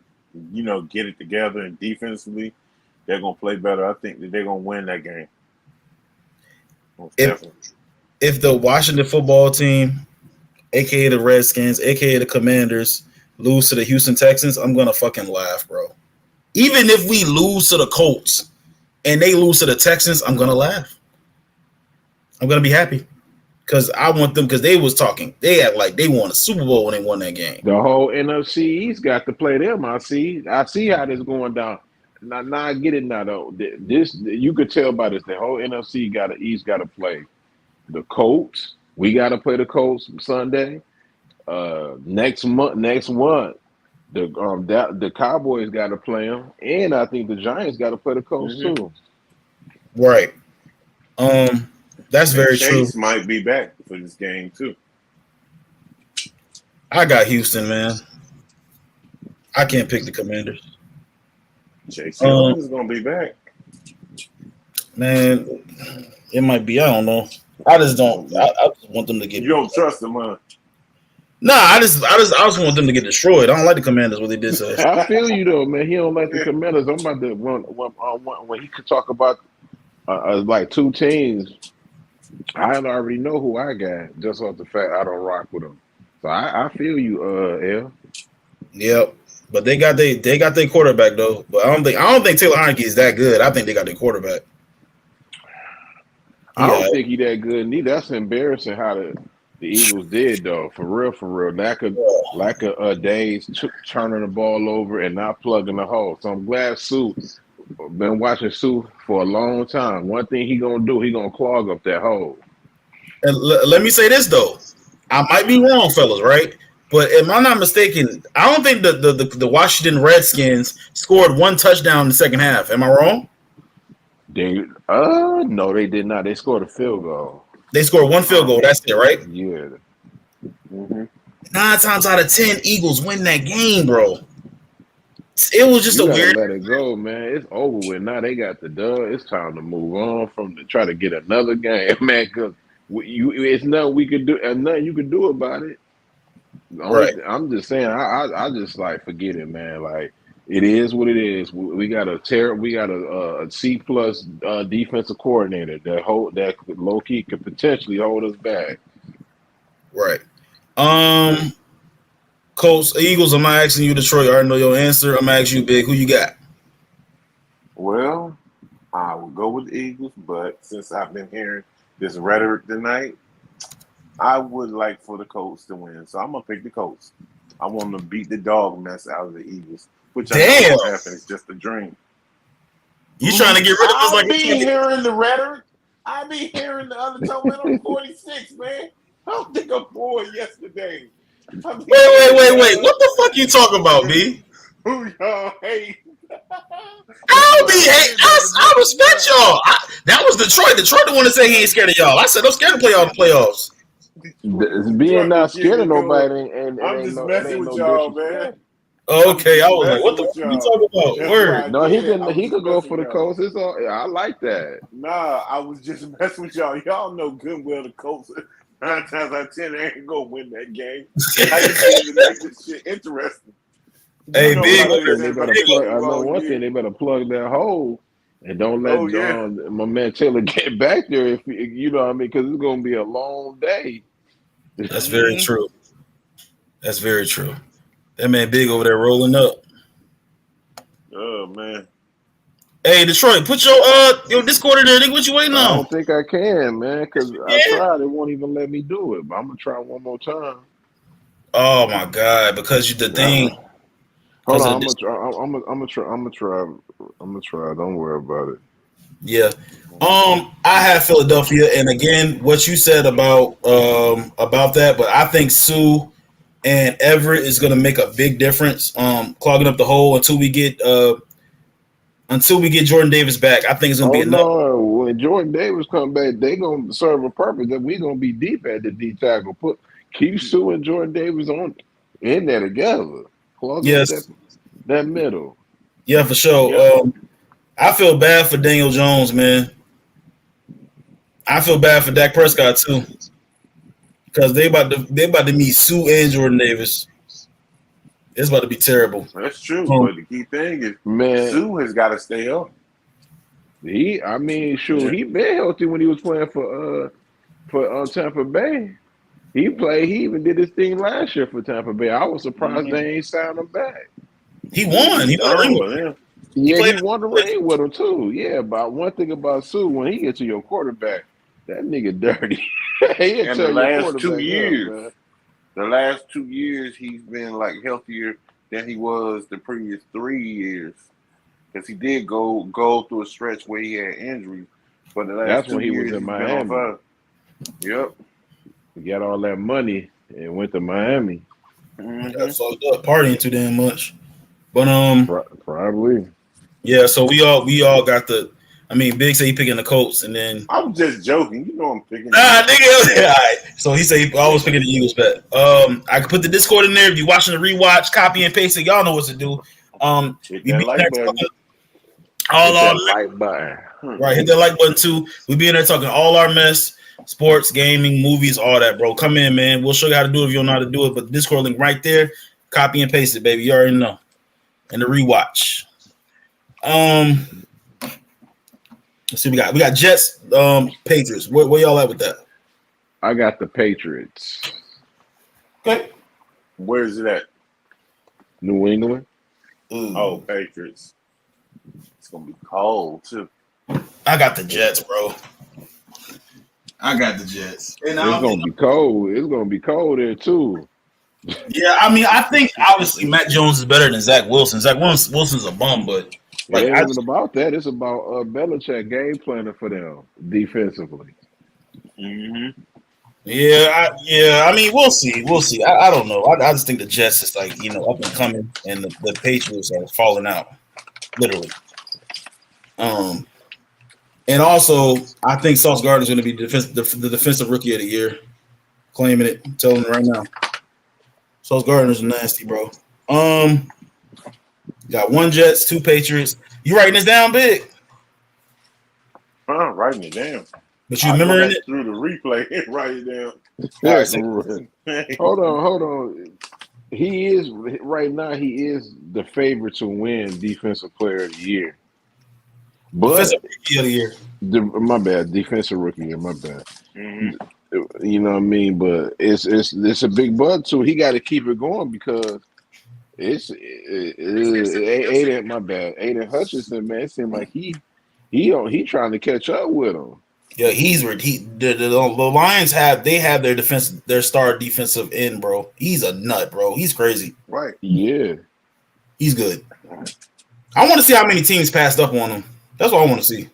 Speaker 2: get it together, and defensively they're gonna play better. I think that they're gonna win that game. Most definitely.
Speaker 1: If the Washington football team, aka the Redskins, aka the Commanders, lose to the Houston Texans, I'm gonna fucking laugh, bro. Even if we lose to the Colts and they lose to the Texans, I'm gonna laugh. I'm gonna be happy because I want them, because they was talking. They act like they won a Super Bowl when they won that game.
Speaker 3: The whole NFC East got to play them. I see how this going down. Now I get it now though. This you could tell by this. The whole NFC East got to play the Colts. We got to play the Colts Sunday. Next month, the Cowboys got to play them, and I think the Giants got to play the Colts too.
Speaker 1: Right. That's very
Speaker 2: Chase
Speaker 1: true.
Speaker 2: might be back for this game too.
Speaker 1: I got Houston, man. I can't pick the Commanders.
Speaker 2: Chase Young is gonna be back.
Speaker 1: Man, it might be. I don't know. I just don't. I just want them to get.
Speaker 2: You don't trust them, huh?
Speaker 1: Nah, I just want them to get destroyed. I don't like the Commanders what they did to us.
Speaker 3: I feel you though, man. He don't like the Commanders. I'm about to when he could talk about like two teams. I already know who I got just off the fact I don't rock with them. So I feel you, L.
Speaker 1: Yep, but they got their quarterback though. But I don't think Taylor Heineke is that good. I think they got their quarterback.
Speaker 3: I don't think he that good neither. That's embarrassing how the Eagles did though. For real. Lack of days turning the ball over and not plugging the hole. So I'm glad Sue. Been watching Sue for a long time. One thing he gonna do, he gonna clog up that hole.
Speaker 1: And let me say this though, I might be wrong, fellas, right? But am I not mistaken? I don't think the Washington Redskins scored one touchdown in the second half. Am I wrong?
Speaker 3: No, they did not. They scored a field goal.
Speaker 1: They scored one field goal. That's it, right?
Speaker 3: Yeah.
Speaker 1: 9 times out of 10, Eagles win that game, bro. It was just
Speaker 3: you
Speaker 1: a weird.
Speaker 3: Let it go, man. It's over with. Now they got the dub. It's time to move on from try to get another game, man. Because it's nothing we could do, and nothing you can do about it.
Speaker 1: Right.
Speaker 3: I'm just saying. I just like forget it, man. Like it is what it is. We got a C+ defensive coordinator that low key could potentially hold us back.
Speaker 1: Right. Colts, Eagles, I'm not asking you, Detroit. I already know your answer. I'm asking you, Big. Who you got?
Speaker 2: Well, I would go with the Eagles, but since I've been hearing this rhetoric tonight, I would like for the Colts to win. So I'm gonna pick the Colts. I want them to beat the dog mess out of the Eagles, which I know won't happen. It's just a dream.
Speaker 1: You trying to get rid of us like
Speaker 2: I be hearing the rhetoric. I be hearing the other talking about 46, man. I don't think I'm bored yesterday.
Speaker 1: Wait. What the fuck you talking about, B?
Speaker 2: Who y'all hate?
Speaker 1: I'll be hate. I respect y'all. That was Detroit. Detroit the one to say he ain't scared of y'all. I said I'm scared to play all the playoffs.
Speaker 3: Being not scared of nobody, and
Speaker 2: I'm just messing with y'all, man.
Speaker 1: Okay, I was like, what the fuck you talking about? Word.
Speaker 3: No, he could go for the Colts. It's all, I like that.
Speaker 2: Nah, I was just messing with y'all. Y'all know good well the Colts 9 times out of 10 they ain't gonna win that game. I just need to make this shit interesting.
Speaker 1: Hey, big.
Speaker 3: I know one thing. They better plug that hole and don't let my man Taylor get back there. If you know what I mean, because it's gonna be a long day.
Speaker 1: That's very true. That's very true. That man Big over there rolling up.
Speaker 2: Oh man.
Speaker 1: Hey, Detroit, put your Discord in there. Nigga, what you waiting on?
Speaker 3: I don't think I can, man, because I tried. It won't even let me do it. But I'm gonna try one more time.
Speaker 1: Oh my god! Because you the thing.
Speaker 3: Hold on, I'm gonna try. Don't worry about it.
Speaker 1: Yeah. I have Philadelphia, and again, what you said about that, but I think Sue and Everett is going to make a big difference. Clogging up the hole until we get Jordan Davis back. I think it's going to be enough.
Speaker 3: No, when Jordan Davis come back, they going to serve a purpose that we going to be deep at the D tackle. Keep Sue and Jordan Davis in there together. Clog up that middle.
Speaker 1: Yeah, for sure. I feel bad for Daniel Jones, man. I feel bad for Dak Prescott too, because they about to meet Sue and Jordan Davis. It's about to be terrible.
Speaker 2: That's true, but the key thing is, man, Sue has got to stay up.
Speaker 3: He been healthy when he was playing for Tampa Bay. He even did his thing last year for Tampa Bay. I was surprised they ain't signed him back.
Speaker 1: He won. He won a ring with him.
Speaker 3: Yeah, he won the ring with him too. Yeah, but one thing about Sue, when he gets to your quarterback, that nigga dirty.
Speaker 2: And the last 2 years, he's been like healthier than he was the previous 3 years, because he did go through a stretch where he had injuries. But the last 2 years,
Speaker 3: was in Miami.
Speaker 2: Yep,
Speaker 3: he got all that money and went to Miami.
Speaker 1: Got fucked up partying too damn much. But
Speaker 3: probably.
Speaker 1: Yeah, so we all got the. I mean, Big said he picking the Colts, and then
Speaker 2: I'm just joking. You know I'm picking.
Speaker 1: Nigga. All right. So he said he always picking the Eagles bet. I can put the Discord in there. If you're watching the rewatch, copy and paste it. Y'all know what to do.
Speaker 2: Hit that like button.
Speaker 3: Like button.
Speaker 1: Right, hit that like button too. We be in there talking all our mess, sports, gaming, movies, all that, bro. Come in, man. We'll show you how to do it if you don't know how to do it. But the Discord link right there. Copy and paste it, baby. You already know. And the rewatch. Let's see, we got Jets, Patriots. Where y'all at with that?
Speaker 3: I got the Patriots.
Speaker 1: Okay.
Speaker 2: Where is it at?
Speaker 3: New England.
Speaker 2: Oh, Patriots. It's gonna be cold too.
Speaker 1: I got the Jets, bro. I got the Jets.
Speaker 3: And it's gonna be cold. It's gonna be cold there too.
Speaker 1: Yeah, I mean, I think obviously Matt Jones is better than Zach Wilson. Zach Wilson's a bum, but
Speaker 3: like, it isn't about that. It's about Belichick game planning for them defensively.
Speaker 2: Mm-hmm.
Speaker 1: Yeah. I mean, we'll see. I don't know. I just think the Jets is like, up and coming, and the Patriots are falling out, literally. And also, I think Sauce Gardner's going to be the defensive rookie of the year. Claiming it. I'm telling you right now. Sauce Gardner's nasty, bro. Got 1 Jets, 2 Patriots. You writing this down, Big?
Speaker 2: I'm writing it down.
Speaker 1: But you remembering it?
Speaker 2: Through the replay, write it down.
Speaker 3: Right. Hold on. He is right now. He is the favorite to win Defensive Player of the Year. But
Speaker 1: Defensive Rookie of the Year.
Speaker 3: My bad. Defensive Rookie of the Year. My bad.
Speaker 2: Mm-hmm.
Speaker 3: You know what I mean? But it's a big but too. He got to keep it going because Aiden. My bad. Aiden Hutchinson, man. It seemed like he trying to catch up with him.
Speaker 1: Yeah, the Lions have their defense, their star defensive end, bro. He's a nut, bro. He's crazy.
Speaker 2: Right.
Speaker 3: Yeah.
Speaker 1: He's good. I want to see how many teams passed up on him. That's what I want to see.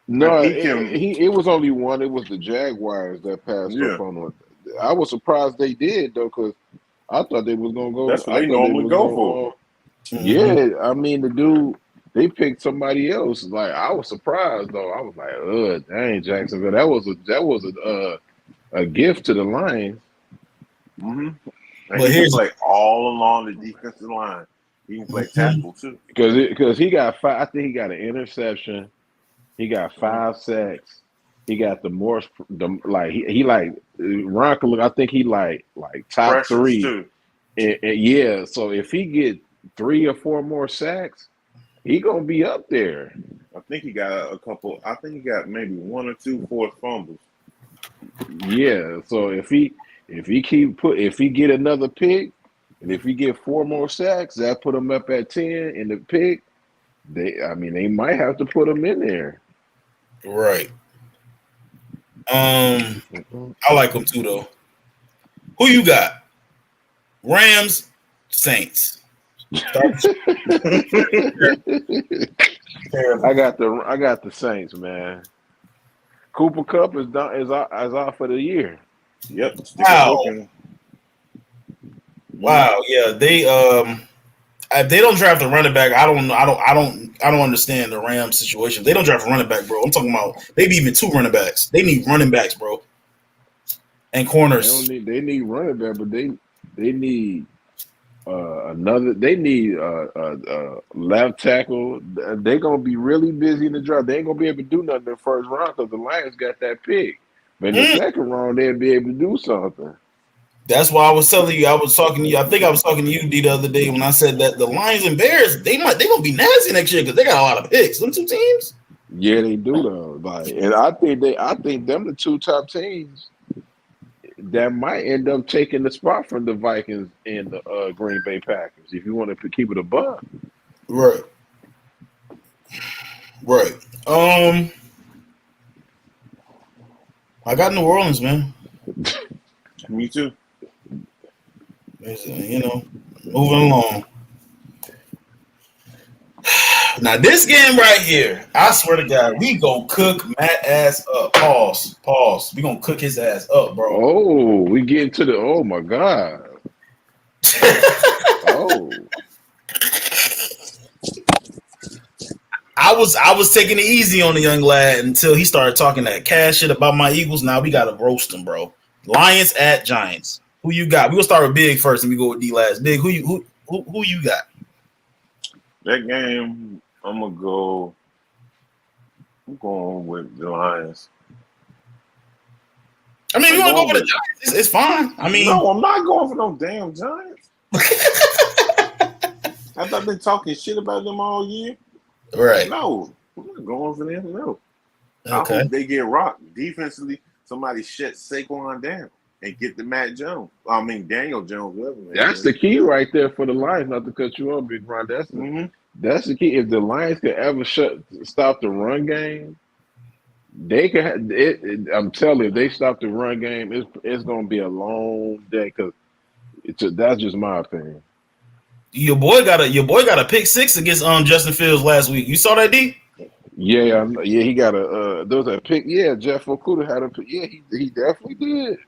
Speaker 3: No,
Speaker 2: He can-
Speaker 3: it was only one. It was the Jaguars that passed
Speaker 2: Yeah.
Speaker 3: up on him. I was surprised they did though, because I thought they was gonna go.
Speaker 2: That's what
Speaker 3: I
Speaker 2: they
Speaker 3: thought
Speaker 2: normally
Speaker 3: was
Speaker 2: go
Speaker 3: gonna,
Speaker 2: for.
Speaker 3: Yeah, I mean the dude. They picked somebody else. Like I was surprised though. I was like, dang, Jacksonville. That was a gift to the Lions.
Speaker 2: Mm-hmm.
Speaker 1: But
Speaker 2: He can
Speaker 1: here's-
Speaker 2: play all along the defensive line. He can play tackle too.
Speaker 3: Because he got five. I think he got an interception. He got 5 sacks. He got the most. Ron can look. I think he like top
Speaker 2: Pressures,
Speaker 3: 3.
Speaker 2: too.
Speaker 3: And yeah. So if he get 3 or 4 more sacks, he gonna be up there.
Speaker 2: I think he got a couple. I think he got maybe 1 or 2 forced fumbles.
Speaker 3: Yeah. So if he get another pick, and if he get 4 more sacks, that put him up at 10 in the pick. They might have to put him in there.
Speaker 1: Right. I like him too, though. Who you got? Rams, Saints.
Speaker 3: I got the Saints, man. Cooper Kupp is out for the year.
Speaker 2: Yep.
Speaker 1: Wow. Wow. Yeah. They if they don't draft a running back, I don't understand the Rams situation. They don't draft a running back, bro. I'm talking about maybe even 2 running backs. They need running backs, bro, and corners.
Speaker 3: They need running back, but they need another. They need left tackle. They're gonna be really busy in the draft. They ain't gonna be able to do nothing in the first round because the Lions got that pick. But in the second round, they'll be able to do something.
Speaker 1: That's why I was telling you. I was talking to you. I think I was talking to you, D, the other day when I said that the Lions and Bears they gonna be nasty next year because they got a lot of picks. Them 2 teams.
Speaker 3: Yeah, they do though. And I think them the 2 top teams that might end up taking the spot from the Vikings and the Green Bay Packers. If you want to keep it a buck.
Speaker 1: Right. I got New Orleans, man.
Speaker 2: Me too.
Speaker 1: Moving along. Now this game right here, I swear to God, we gonna cook Matt ass up. Pause. We gonna cook his ass up, bro.
Speaker 3: Oh, we get into the. Oh my God. Oh.
Speaker 1: I was taking it easy on the young lad until he started talking that cash shit about my Eagles. Now we gotta roast him, bro. Lions at Giants. Who you got? We gonna start with Big first, and we go with D last. Big, who you got?
Speaker 2: That game, I'm going with the Lions.
Speaker 1: I mean, if you want to go for the Giants, it's fine. I mean,
Speaker 2: no, I'm not going for no damn Giants. Have I been talking shit about them all year?
Speaker 1: Right.
Speaker 2: No, I'm not going for them. No.
Speaker 1: Okay.
Speaker 2: I hope they get rocked defensively. Somebody shut Saquon down and get the Daniel Jones. Whatever,
Speaker 3: That's the key right there for the Lions. Not to cut you off, Big Ron. That's the key. If the Lions could ever stop the run game, they can. I'm telling you, if they stop the run game, it's going to be a long day. Because that's just my opinion.
Speaker 1: Your boy got a pick 6 against Justin Fields last week. You saw that, D?
Speaker 3: Yeah, he got a there was a pick. Yeah, Jeff Okudah had a pick. Yeah, he definitely did.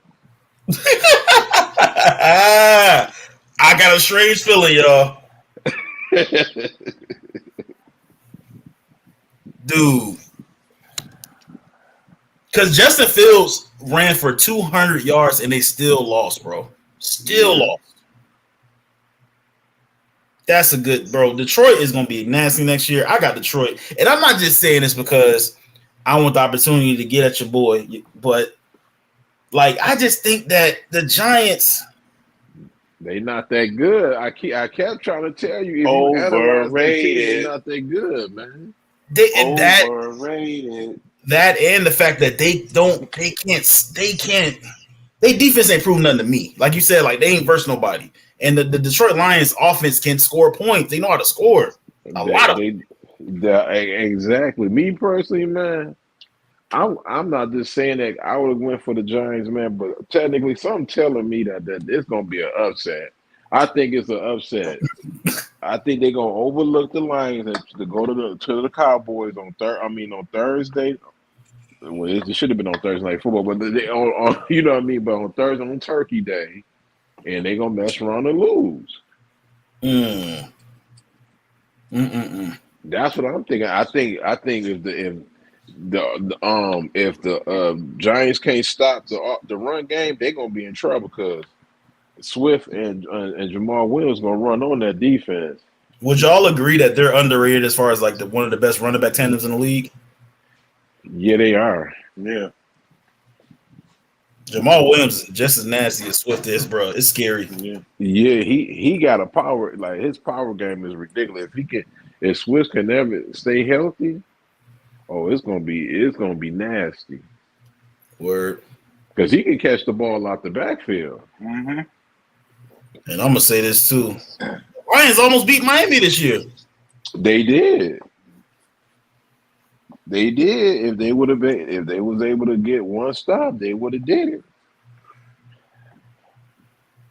Speaker 1: I got a strange feeling, y'all. Dude. Because Justin Fields ran for 200 yards and they still lost, bro. Still lost. That's a good, bro. Detroit is going to be nasty next year. I got Detroit. And I'm not just saying this because I want the opportunity to get at your boy, but I just think that the Giants,
Speaker 3: they not that good. I kept trying to tell you, if
Speaker 2: overrated.
Speaker 3: They're not that good, man.
Speaker 2: Overrated.
Speaker 1: That and the fact that they can't. They defense ain't proving nothing to me. Like you said, they ain't versus nobody. And the Detroit Lions offense can score points. They know how to score. A lot of them.
Speaker 3: Exactly. Me personally, man, I'm not just saying that I would have went for the Giants, man, but technically, something telling me that it's gonna be an upset. I think it's an upset. I think they're gonna overlook the Lions and to go to the Cowboys on on Thursday. Well, it should have been on Thursday Night Football, but they on you know what I mean. But on Thursday, on Turkey Day, and they're gonna mess around and lose. That's what I'm thinking. I think if the Giants can't stop the run game, they're gonna be in trouble because Swift and Jamal Williams gonna run on that defense.
Speaker 1: Would y'all agree that they're underrated as far as like one of the best running back tandems in the league?
Speaker 3: Yeah, they are.
Speaker 2: Yeah.
Speaker 1: Jamal Williams is just as nasty as Swift is, bro. It's scary.
Speaker 3: Yeah, he got a power, like his power game is ridiculous. If Swift can never stay healthy, it's gonna be nasty.
Speaker 1: Word.
Speaker 3: Because he can catch the ball out the backfield.
Speaker 2: Mm-hmm.
Speaker 1: And I'm gonna say this too. Lions almost beat Miami this year.
Speaker 3: They did. They did. If they was able to get one stop, they would have did it.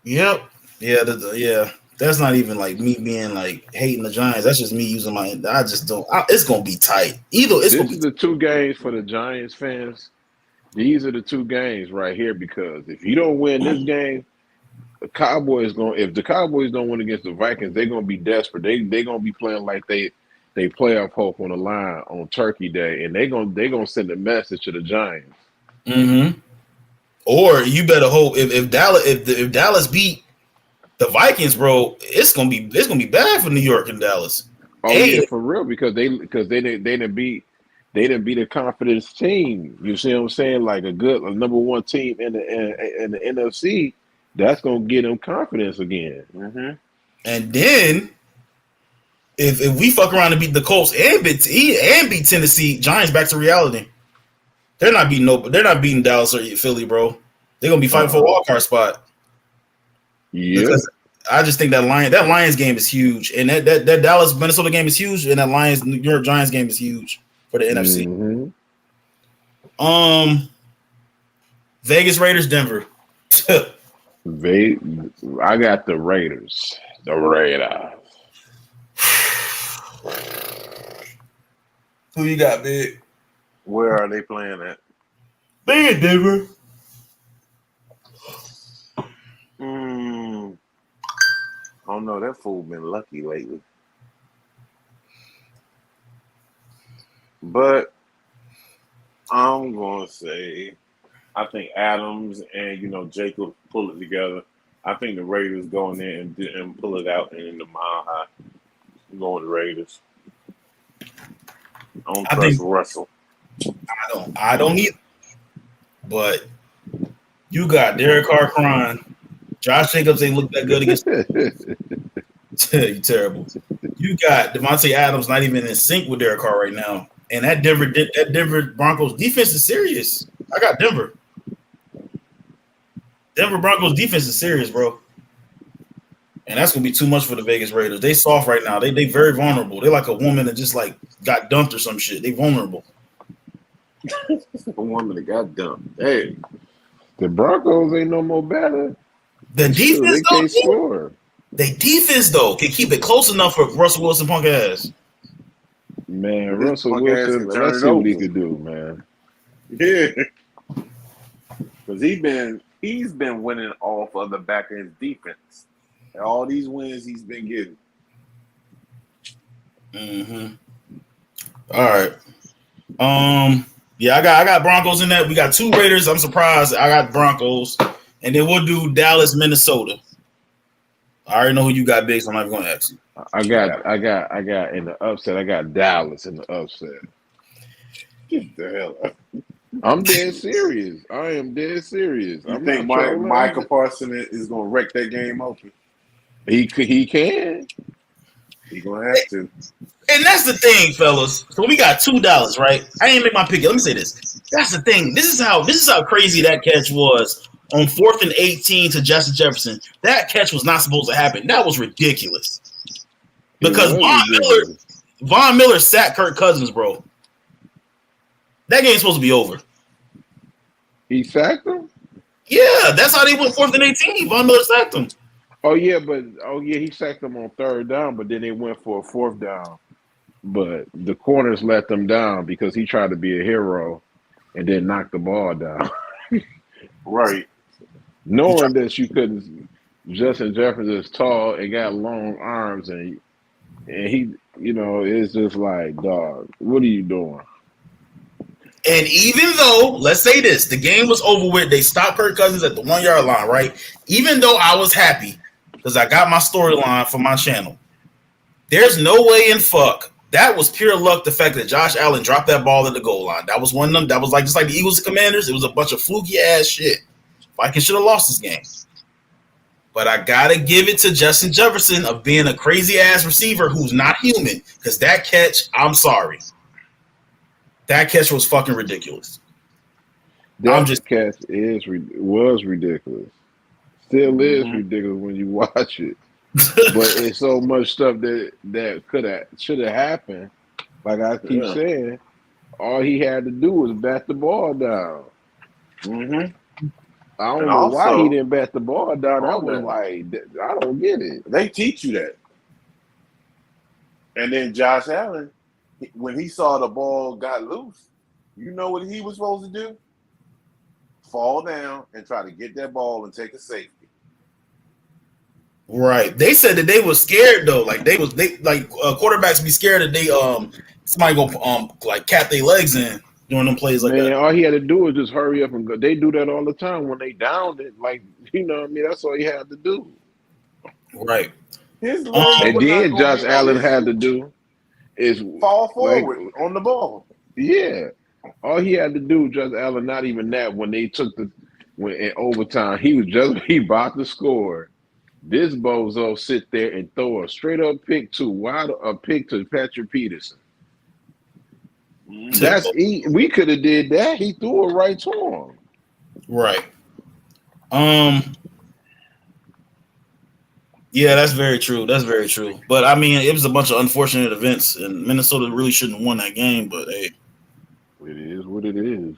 Speaker 1: Yep. Yeah. Yeah. That's not even like me being like hating the Giants. That's just me using my. I just don't. It's gonna be tight. This is
Speaker 3: the two games for the Giants fans. These are the two games right here because if you don't win this game, the Cowboys if the Cowboys don't win against the Vikings, they're gonna be desperate. They're gonna be playing like they playoff hope on the line on Turkey Day, and they're gonna send a message to the Giants.
Speaker 1: Mm-hmm. Or you better hope if Dallas beat the Vikings, bro, it's gonna be bad for New York and Dallas.
Speaker 3: Oh yeah, for real, because they didn't beat a confidence team. You see what I'm saying? Like a number one team in the NFC. That's gonna give them confidence again.
Speaker 2: Mm-hmm.
Speaker 1: And then if we fuck around and beat the Colts and beat Tennessee, Giants back to reality. They're not beating Dallas or Philly, bro. They're gonna be fighting for a wild card spot.
Speaker 3: Yeah.
Speaker 1: Because I just think that Lions game is huge, and that Dallas Minnesota game is huge, and that Lions New York Giants game is huge for the NFC.
Speaker 3: Mm-hmm.
Speaker 1: Vegas Raiders, Denver.
Speaker 3: I got the Raiders. The Raiders.
Speaker 1: Who you got, big?
Speaker 2: Where are they playing at?
Speaker 1: Big Denver.
Speaker 2: I don't know. That fool been lucky lately. But I'm going to say I think Adams and, Jacob pull it together. I think the Raiders go in there and pull it out in the Mile High. I'm going with the Raiders. I don't trust Russell.
Speaker 1: I don't either. But you got Derek Carr crying. Josh Jacobs ain't look that good against you terrible. You got Devontae Adams not even in sync with Derek Carr right now. And that Denver Broncos defense is serious. I got Denver. Denver Broncos defense is serious, bro. And that's gonna be too much for the Vegas Raiders. They soft right now. They very vulnerable. They're like a woman that just like got dumped or some shit. They vulnerable.
Speaker 2: A woman that got dumped. Hey,
Speaker 3: the Broncos ain't no more better.
Speaker 1: The defense
Speaker 3: they can't score.
Speaker 1: They defense though can keep it close enough for Russell Wilson punk ass.
Speaker 3: Man, Russell Wilson, let's see what he can do, man.
Speaker 2: Yeah, because he's been winning off of the back of his defense. And all these wins he's been getting.
Speaker 1: Mm-hmm. All right. Yeah, I got Broncos in that. We got two Raiders. I'm surprised. I got Broncos, and then we'll do Dallas, Minnesota. I already know who you got, big, so I'm not even going to ask you.
Speaker 3: I got in the upset. I got Dallas in the upset.
Speaker 2: Get the hell up.
Speaker 3: I'm dead serious. I am dead serious.
Speaker 2: I think Michael Parsons is going to wreck that game open.
Speaker 3: He can.
Speaker 2: He's going to have to.
Speaker 1: And that's the thing, fellas. So we got $2, right? I didn't make my pick. Let me say this. That's the thing. This is how crazy that catch was on 4th and 18 to Justin Jefferson. That catch was not supposed to happen. That was ridiculous. Because Von Miller sacked Kirk Cousins, bro. That game's supposed to be over.
Speaker 3: He sacked him?
Speaker 1: Yeah, that's how they went 4th and 18. Von Miller sacked him.
Speaker 3: He sacked him on 3rd down, but then they went for a 4th down. But the corners let them down because he tried to be a hero and then knocked the ball down.
Speaker 2: Right.
Speaker 3: Knowing that you couldn't, Justin Jefferson is tall and got long arms, and he, it's just like, dog, what are you doing?
Speaker 1: And even though, let's say this, the game was over with, they stopped Kirk Cousins at the 1 yard line, right? Even though I was happy because I got my storyline for my channel, there's no way in fuck. That was pure luck, the fact that Josh Allen dropped that ball at the goal line. That was one of them. That was like just like the Eagles and Commanders. It was a bunch of fluky ass shit. Vikings should have lost this game. But I gotta give it to Justin Jefferson of being a crazy ass receiver who's not human. Because that catch, I'm sorry. That catch was fucking ridiculous.
Speaker 3: That catch was ridiculous. Still is ridiculous when you watch it. But it's so much stuff that should have happened. Like I keep saying, all he had to do was bat the ball down. I don't know why he didn't bat the ball down. I was like, I don't get it.
Speaker 2: They teach you that. And then Josh Allen, when he saw the ball got loose, you know what he was supposed to do? Fall down and try to get that ball and take a safety.
Speaker 1: Right. They said that they were scared though. Like quarterbacks be scared that they somebody go like cap their legs in doing them plays like that.
Speaker 3: All he had to do was just hurry up and go. They do that all the time when they downed it. Like, that's all he had to do.
Speaker 1: Right.
Speaker 3: And then Josh Allen had to do is
Speaker 2: fall forward on the ball.
Speaker 3: Yeah. All he had to do, Josh Allen, not even that, when they took when in overtime, he about to score. This bozo sit there and throw a straight up pick to Patrick Peterson. We could have did that. He threw it right to him.
Speaker 1: Right. Yeah, that's very true. That's very true. But I mean, it was a bunch of unfortunate events, and Minnesota really shouldn't have won that game. But hey,
Speaker 3: it is what it is.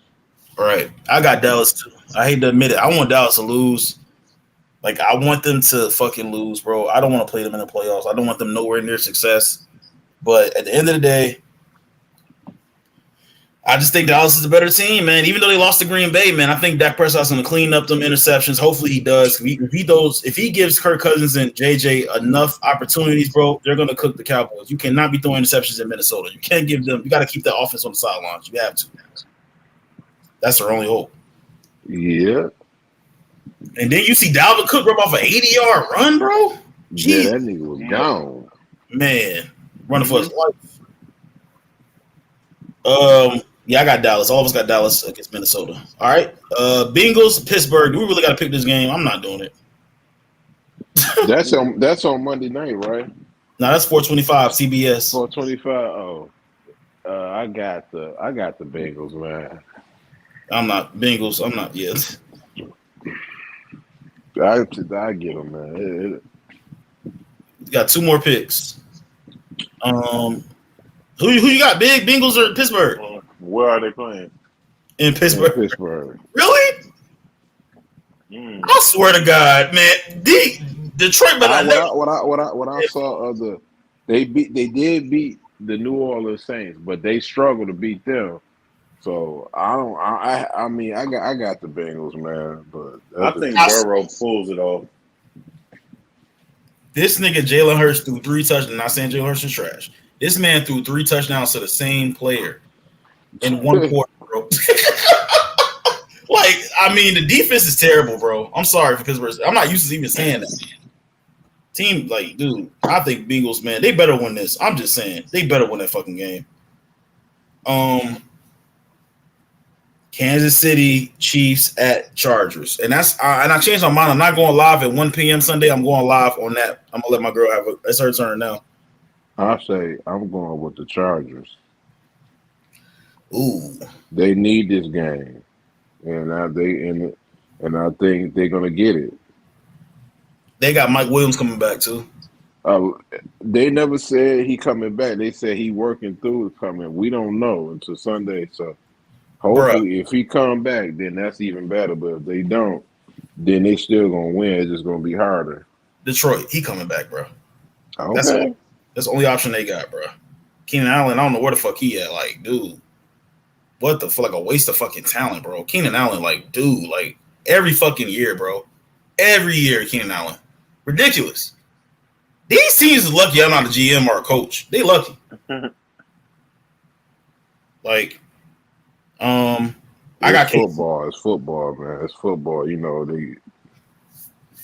Speaker 1: All right, I got Dallas too. I hate to admit it. I want Dallas to lose. Like, I want them to fucking lose, bro. I don't want to play them in the playoffs. I don't want them nowhere near success. But at the end of the day, I just think Dallas is a better team, man. Even though they lost to Green Bay, man, I think Dak Prescott's going to clean up them interceptions. Hopefully he does. If he gives Kirk Cousins and JJ enough opportunities, bro, they're going to cook the Cowboys. You cannot be throwing interceptions in Minnesota. You can't give them – you got to keep that offense on the sidelines. You have to. That's their only hope.
Speaker 3: Yeah.
Speaker 1: And then you see Dalvin Cook rub off an 80-yard run, bro. Jeez.
Speaker 3: Yeah, that nigga was gone.
Speaker 1: Man, running for his life. Yeah, I got Dallas. All of us got Dallas against Minnesota. All right. Bengals, Pittsburgh. Do we really got to pick this game? I'm not doing it.
Speaker 3: That's on Monday night, right?
Speaker 1: No, that's 425 CBS.
Speaker 3: 425. Oh, I got the Bengals, man.
Speaker 1: I'm not Bengals. I'm not. Yes.
Speaker 3: I get them, man.
Speaker 1: Got two more picks. Who you got? Big Bengals or Pittsburgh?
Speaker 2: Where are they playing?
Speaker 1: In Pittsburgh. Really? I swear to God, man. Detroit, but
Speaker 3: what I saw of they did beat the New Orleans Saints, but they struggled to beat them. So I got the Bengals, man. But
Speaker 2: I think Burrow pulls it off.
Speaker 1: This nigga Jalen Hurts threw 3 touchdowns. Not saying Jalen Hurts is trash. This man threw 3 touchdowns to the same player in one quarter, bro. Like, I mean, the defense is terrible, bro. I'm sorry because I'm not used to even saying that. Team, like, dude, I think Bengals, man, they better win this. I'm just saying, they better win that fucking game. Kansas City Chiefs at Chargers, and that's and I changed my mind. I'm not going live at 1 p.m. Sunday. I'm going live on that. I'm gonna let my girl have it's her turn now.
Speaker 3: I say I'm going with the Chargers.
Speaker 1: Ooh,
Speaker 3: they need this game, and I think they're gonna get it.
Speaker 1: They got Mike Williams coming back too.
Speaker 3: They never said he coming back. They said he working through coming. We don't know until Sunday. So
Speaker 1: Bruh.
Speaker 3: Hopefully, if he come back, then that's even better. But if they don't, then they still gonna win. It's just gonna be harder.
Speaker 1: Detroit, he coming back, bro.
Speaker 3: Okay.
Speaker 1: That's the only option they got, bro. Keenan Allen, I don't know where the fuck he at. Like, dude, what the fuck? Like a waste of fucking talent, bro. Keenan Allen, like, dude, like every fucking year, bro. Every year, Keenan Allen. Ridiculous. These teams is lucky I'm not a GM or a coach. They lucky. Like, I got
Speaker 3: football. It's football, man. It's football. You know they.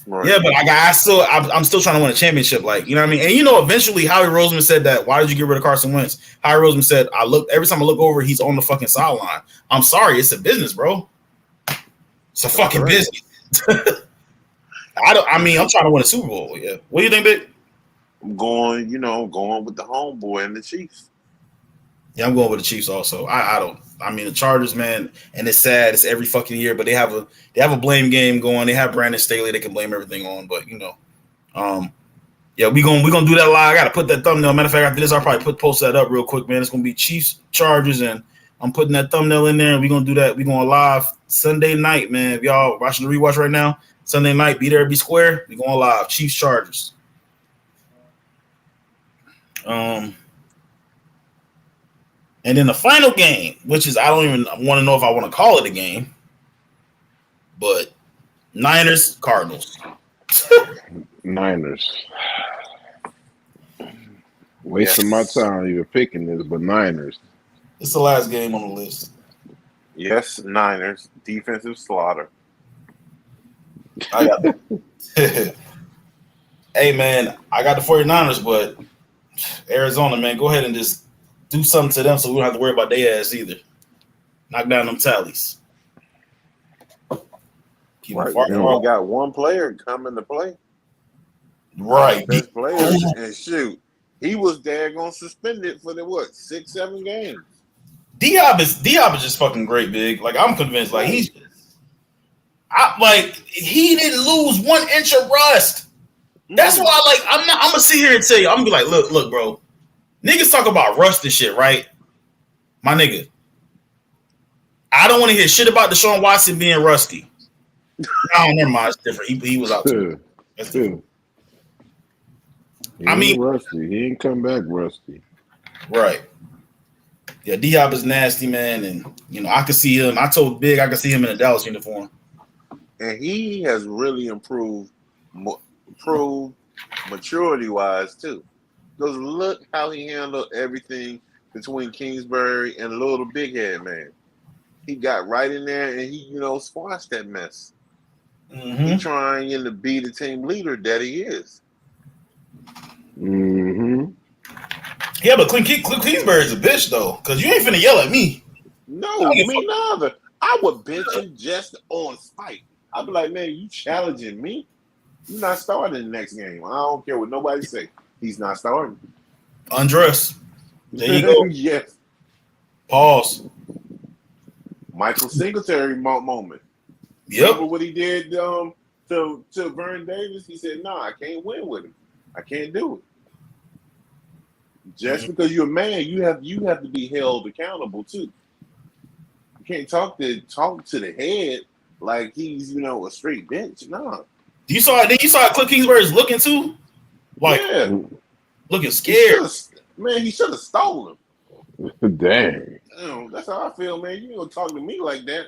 Speaker 2: Right.
Speaker 1: Yeah, but I'm still trying to win a championship. Like, you know what I mean? And you know, eventually Howie Roseman said that. Why did you get rid of Carson Wentz? Howie Roseman said, every time I look over, he's on the fucking sideline. I'm sorry, it's a business, bro. It's a fucking business. I'm trying to win a Super Bowl. Yeah. What do you think, Big?
Speaker 2: I'm going with the homeboy and the Chiefs.
Speaker 1: Yeah, I'm going with the Chiefs also. The Chargers, man, and it's sad. It's every fucking year, but they have a blame game going. They have Brandon Staley they can blame everything on, but yeah, we gonna do that live. I gotta put that thumbnail. Matter of fact, after this, I'll probably post that up real quick, man. It's gonna be Chiefs Chargers, and I'm putting that thumbnail in there, and we're gonna do that. We're going live Sunday night, man. If y'all watching the rewatch right now, Sunday night, be there, be square. We're going live. Chiefs Chargers. And then the final game, which is I don't even want to know if I want to call it a game, but Niners Cardinals.
Speaker 3: Niners. Wasting my time even picking this, but Niners.
Speaker 1: It's the last game on the list.
Speaker 2: Yes, Niners. Defensive slaughter.
Speaker 1: I got Hey, man, I got the 49ers, but Arizona, man, go ahead and just do something to them so we don't have to worry about their ass either. Knock down them tallies.
Speaker 2: Keep right. We got one player coming to play.
Speaker 1: Right.
Speaker 2: Best player. And shoot, he was daggone suspended for the 6-7 games.
Speaker 1: Diop is just fucking great, Big. Like, I'm convinced. Like, he didn't lose 1 inch of rust. That's why, I'm gonna sit here and tell you, I'm gonna be like, look, bro. Niggas talk about rust and shit, right? My nigga. I don't want to hear shit about Deshaun Watson being rusty. No, never mind. It's different. He was out too. That's different.
Speaker 3: He ain't rusty. He ain't come back rusty.
Speaker 1: Right. Yeah, Diop is nasty, man. And, I could see him. I told Big I could see him in a Dallas uniform.
Speaker 2: And he has really improved maturity-wise, too. Because look how he handled everything between Kingsbury and little big head man. He got right in there and he, squashed that mess. Mm-hmm. He trying to be the team leader that he is.
Speaker 3: Mm-hmm.
Speaker 1: Yeah, but Clint Kingsbury is a bitch though, because you ain't finna yell at me.
Speaker 2: No, me neither. I would bench him just on spite. I'd be like, man, you challenging me? You're not starting the next game. I don't care what nobody say. He's not starting.
Speaker 1: Undress. There you go.
Speaker 2: Yes.
Speaker 1: Pause.
Speaker 2: Michael Singletary moment.
Speaker 1: Yep.
Speaker 2: Remember what he did to Vern Davis? He said, "No, I can't win with him. I can't do it." Just because you're a man, you have to be held accountable too. You can't talk to the head like he's a straight bench. No.
Speaker 1: You saw Cliff Kingsbury's looking too, looking scared.
Speaker 2: He should have stole him.
Speaker 3: Dang.
Speaker 2: That's how I feel, man. You ain't gonna talk to me like that.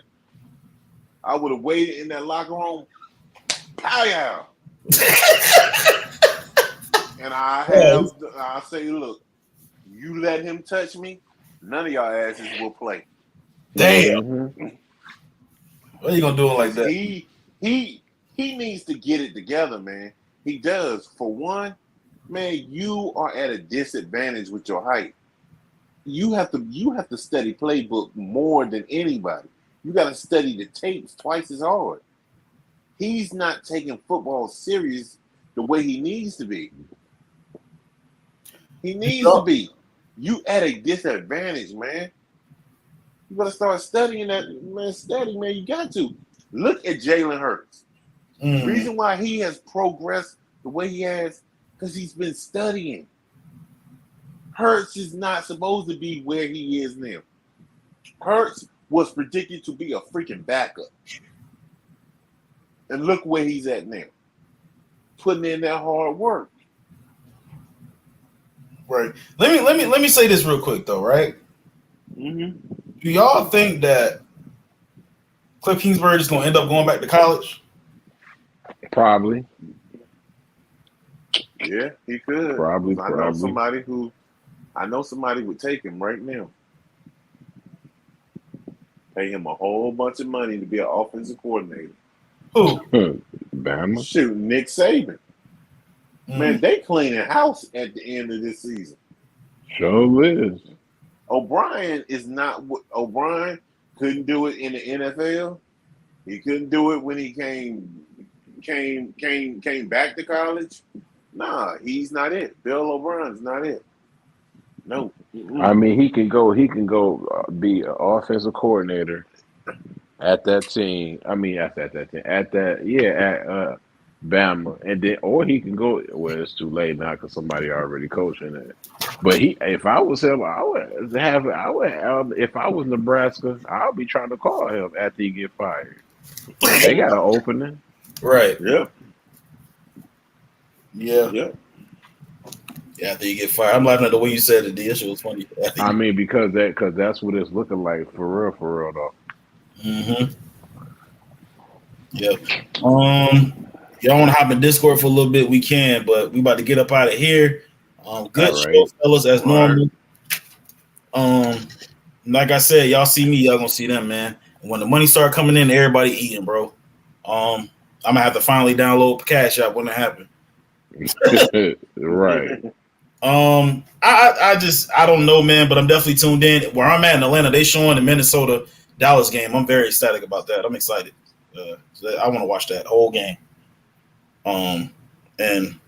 Speaker 2: I would have waited in that locker room. Pow. And I say, look, you let him touch me, none of y'all asses will play.
Speaker 1: Damn. Mm-hmm. What are you gonna do it like that?
Speaker 2: He needs to get it together, man. He does. For one, man, you are at a disadvantage with your height. You have to study playbook more than anybody. You got to study the tapes twice as hard. He's not taking football serious the way he needs to be. He needs to be. You at a disadvantage, man. You got to start studying that, man. Study, man. You got to. Look at Jalen Hurts. The reason why he has progressed the way he has, because he's been studying. Hurts is not supposed to be where he is now. Hurts was predicted to be a freaking backup. And look where he's at now. Putting in that hard work.
Speaker 1: Right. Let me say this real quick though, right?
Speaker 2: Mm-hmm.
Speaker 1: Do y'all think that Cliff Kingsbury is gonna end up going back to college?
Speaker 3: Probably.
Speaker 2: Yeah, he could.
Speaker 3: Probably.
Speaker 2: I know somebody would take him right now. Pay him a whole bunch of money to be an offensive coordinator.
Speaker 1: Who?
Speaker 3: Bama.
Speaker 2: Shoot, Nick Saban. Man, they cleaning house at the end of this season.
Speaker 3: Sure is.
Speaker 2: O'Brien couldn't do it in the NFL. He couldn't do it when he came back to college. Nah, he's not it. Bill O'Brien's not it. No.
Speaker 3: I mean, he can go be an offensive coordinator at that team. I mean, at Bama, and then or he can go. Well, it's too late now because somebody already coaching it. But if I was him, I would have. If I was Nebraska, I'll be trying to call him after he get fired. They got an opening,
Speaker 1: right?
Speaker 2: Yep.
Speaker 1: Yeah.
Speaker 2: Yep.
Speaker 1: Yeah, after you get fired. I'm laughing at the way you said it. The issue was funny.
Speaker 3: I mean, because that's what it's looking like for real though.
Speaker 1: Mm-hmm. Yeah. Y'all want to hop in Discord for a little bit? We can, but we about to get up out of here. Good
Speaker 3: All
Speaker 1: show,
Speaker 3: right.
Speaker 1: fellas, as normal. Like I said, y'all see me, y'all gonna see them, man. When the money start coming in, everybody eating, bro. I'm gonna have to finally download Cash App when it happens.
Speaker 3: Right.
Speaker 1: I don't know, man, but I'm definitely tuned in. Where I'm at in Atlanta, they showing the Minnesota Dallas game. I'm very ecstatic about that. I'm excited. I want to watch that whole game. And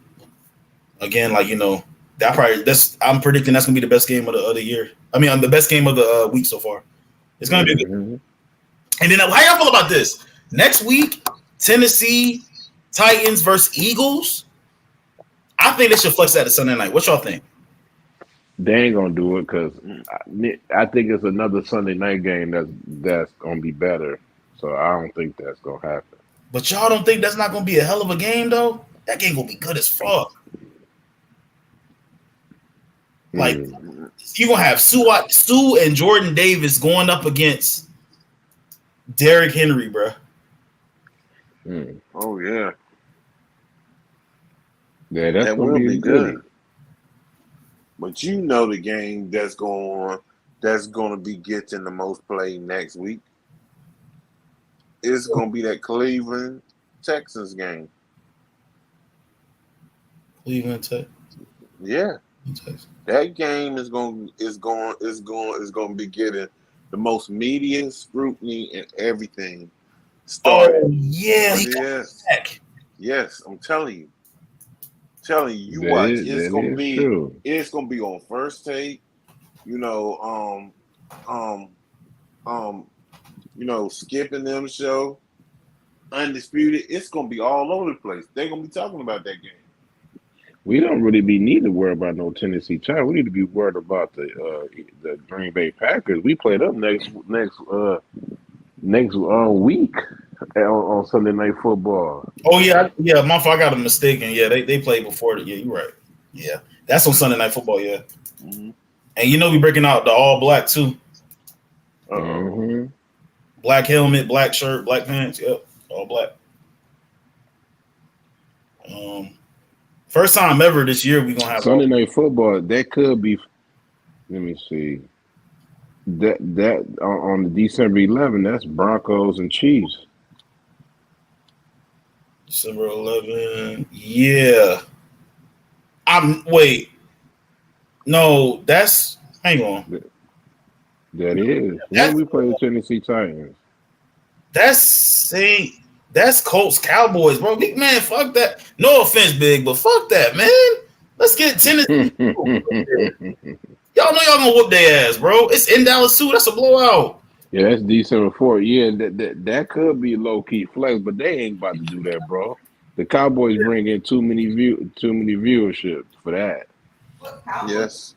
Speaker 1: again, like, you know, I'm predicting that's gonna be the best game of the year. I mean, the best game of the week so far. It's gonna be good. And then how y'all feel about this? Next week, Tennessee Titans versus Eagles. I think they should flex that to Sunday night. What y'all think?
Speaker 3: They ain't gonna do it because I think it's another Sunday night game that's gonna be better. So I don't think that's gonna happen.
Speaker 1: But y'all don't think that's not gonna be a hell of a game though? That game gonna be good as fuck. Like you gonna have Sue and Jordan Davis going up against Derrick Henry, bro.
Speaker 2: Oh yeah.
Speaker 3: Yeah, that
Speaker 2: will be good. But you know the game that's going to be getting the most play next week. It's going to be that Cleveland Texans game.
Speaker 1: Cleveland Texans.
Speaker 2: Yeah. That game is going to be getting the most media scrutiny and everything. Started.
Speaker 1: Oh yeah,
Speaker 2: yes, I'm telling you. Watch. It's gonna be on First Take. You know, skipping them show, Undisputed. It's gonna be all over the place. They're gonna be talking about that game.
Speaker 3: We don't really need to worry about no Tennessee Titans. We need to be worried about the Green Bay Packers. We play them next week on Sunday Night Football.
Speaker 1: Oh yeah, my fault. I got a mistaken. Yeah, they played before. Yeah, you're right. Yeah, that's on Sunday Night Football. Yeah, and you know we breaking out the all black too. Black helmet, black shirt, black pants. Yep, all black. First time ever this year we gonna have
Speaker 3: Sunday Night Football. That could be. Let me see. That on the December 11th. That's Broncos and Chiefs.
Speaker 1: December 11. Yeah. Wait. No, hang on.
Speaker 3: That is. When we play the Tennessee Titans.
Speaker 1: That's Colts Cowboys, bro. Big man, fuck that. No offense, Big, but fuck that, man. Let's get Tennessee. Y'all know y'all gonna whoop their ass, bro. It's in Dallas too. That's a blowout.
Speaker 3: Yeah, that's December 4th. Yeah, that could be low key flex, but they ain't about to do that, bro. The Cowboys bring in too many viewership for that.
Speaker 2: Yes.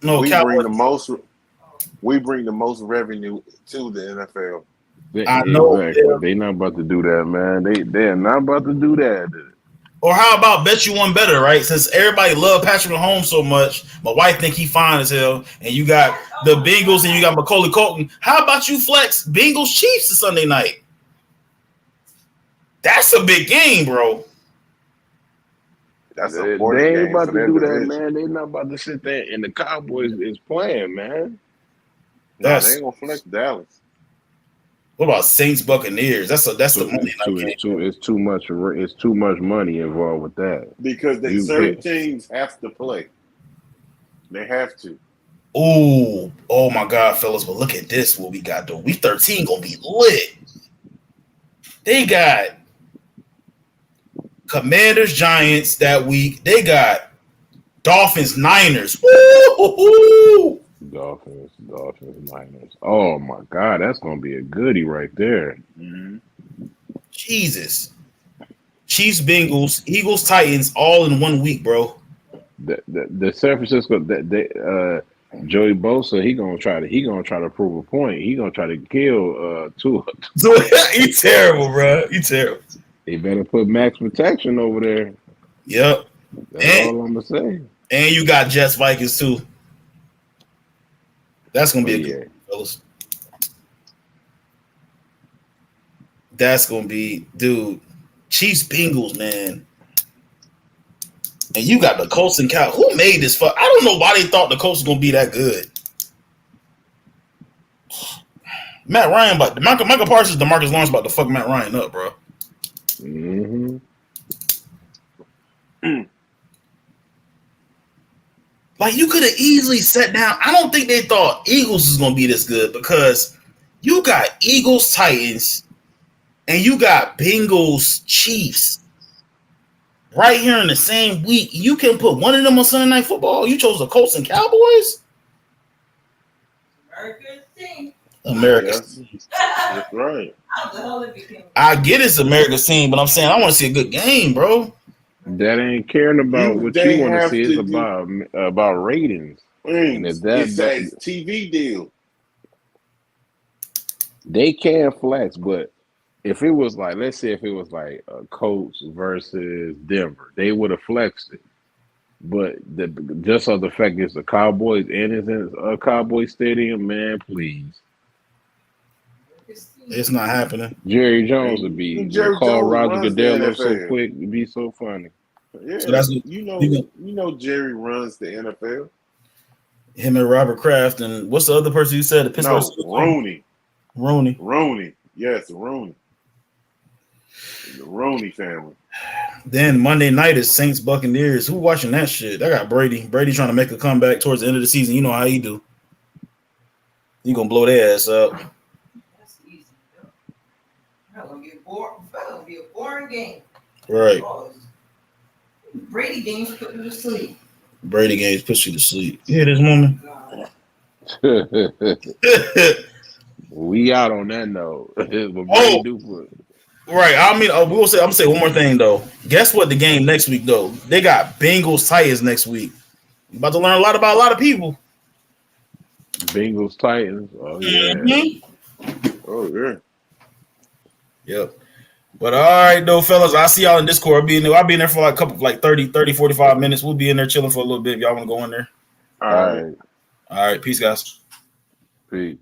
Speaker 1: No,
Speaker 2: we
Speaker 1: Cowboys.
Speaker 2: we bring the most revenue to the NFL.
Speaker 1: I know.
Speaker 3: Exactly. They not about to do that, man. They are not about to do that.
Speaker 1: Or how about bet you one better, right? Since everybody love Patrick Mahomes so much, my wife think he fine as hell, and you got the Bengals and you got Macaulay Culkin. How about you flex Bengals Chiefs this Sunday night? That's a big game, bro.
Speaker 2: That's
Speaker 3: They ain't about to do that, man. They not about to sit there and the Cowboys is playing, man.
Speaker 2: No, they ain't gonna flex Dallas.
Speaker 1: What about Saints Buccaneers? That's the Monday night game.
Speaker 3: It's too much. It's too much money involved with that.
Speaker 2: Because certain teams have to play. They have to.
Speaker 1: Oh my God, fellas! But look at this. What we got though? Week 13 gonna be lit. They got Commanders Giants that week. They got Dolphins Niners. Woo-hoo-hoo!
Speaker 3: Dolphins, Niners. Oh my God, that's gonna be a goodie right there.
Speaker 2: Mm-hmm.
Speaker 1: Jesus. Chiefs, Bengals, Eagles, Titans, all in 1 week, bro.
Speaker 3: The San Francisco, Joey Bosa, he gonna try to prove a point. He gonna try to kill Tua.
Speaker 1: So he terrible, bro. He terrible.
Speaker 3: They better put max protection over there.
Speaker 1: Yep.
Speaker 3: That's all I'm gonna say.
Speaker 1: And you got Jets Vikings too. That's gonna be a good game, fellas. That's gonna be, dude. Chiefs Bengals, man. And you got the Colts and Cow. Who made this fuck? I don't know why they thought the Colts was gonna be that good. Matt Ryan, but Michael Parsons, DeMarcus Lawrence about to fuck Matt Ryan up, bro.
Speaker 3: Mm-hmm.
Speaker 1: Like, you could have easily sat down. I don't think they thought Eagles was going to be this good because you got Eagles Titans and you got Bengals Chiefs right here in the same week. You can put one of them on Sunday Night Football. You chose the Colts and Cowboys?
Speaker 4: America's team.
Speaker 1: America's team.
Speaker 2: That's right.
Speaker 1: I get it's America's team, but I'm saying I want to see a good game, bro.
Speaker 3: That ain't caring about what you want to see. It's about ratings. And if
Speaker 2: it's a TV deal.
Speaker 3: They can flex, but if it was like, let's say if it was like Colts versus Denver, they would have flexed it. But just on the fact it's the Cowboys and it's in a Cowboy stadium, man, please.
Speaker 1: It's not happening.
Speaker 3: Jerry Jones would call Roger Goodell up so quick. It'd be so funny.
Speaker 2: Yeah, so that's, you know Jerry runs the NFL.
Speaker 1: Him and Robert Kraft and what's the other person you said? The Pittsburgh
Speaker 2: Rooney. Yes, Rooney. The Rooney family.
Speaker 1: Then Monday night is Saints Buccaneers. Who watching that shit? I got Brady. Brady trying to make a comeback towards the end of the season. You know how he do. He gonna blow their ass up.
Speaker 4: That's easy. That's gonna be a boring game.
Speaker 1: Right.
Speaker 4: Brady games put you to sleep.
Speaker 1: Brady games put you to sleep. You hear this woman?
Speaker 3: We out on that note.
Speaker 1: Right. I mean, I'm gonna say one more thing though. Guess what? The game next week though, they got Bengals Titans next week. You about to learn a lot about a lot of people.
Speaker 3: Bengals Titans. Oh yeah.
Speaker 1: Mm-hmm.
Speaker 2: Oh yeah.
Speaker 1: Yep. But all right though, fellas. I'll see y'all in Discord. I'll be in there for like a couple, like 30, 45 minutes. We'll be in there chilling for a little bit. If y'all want to go in there.
Speaker 2: All right.
Speaker 1: All right. Peace, guys.
Speaker 3: Peace.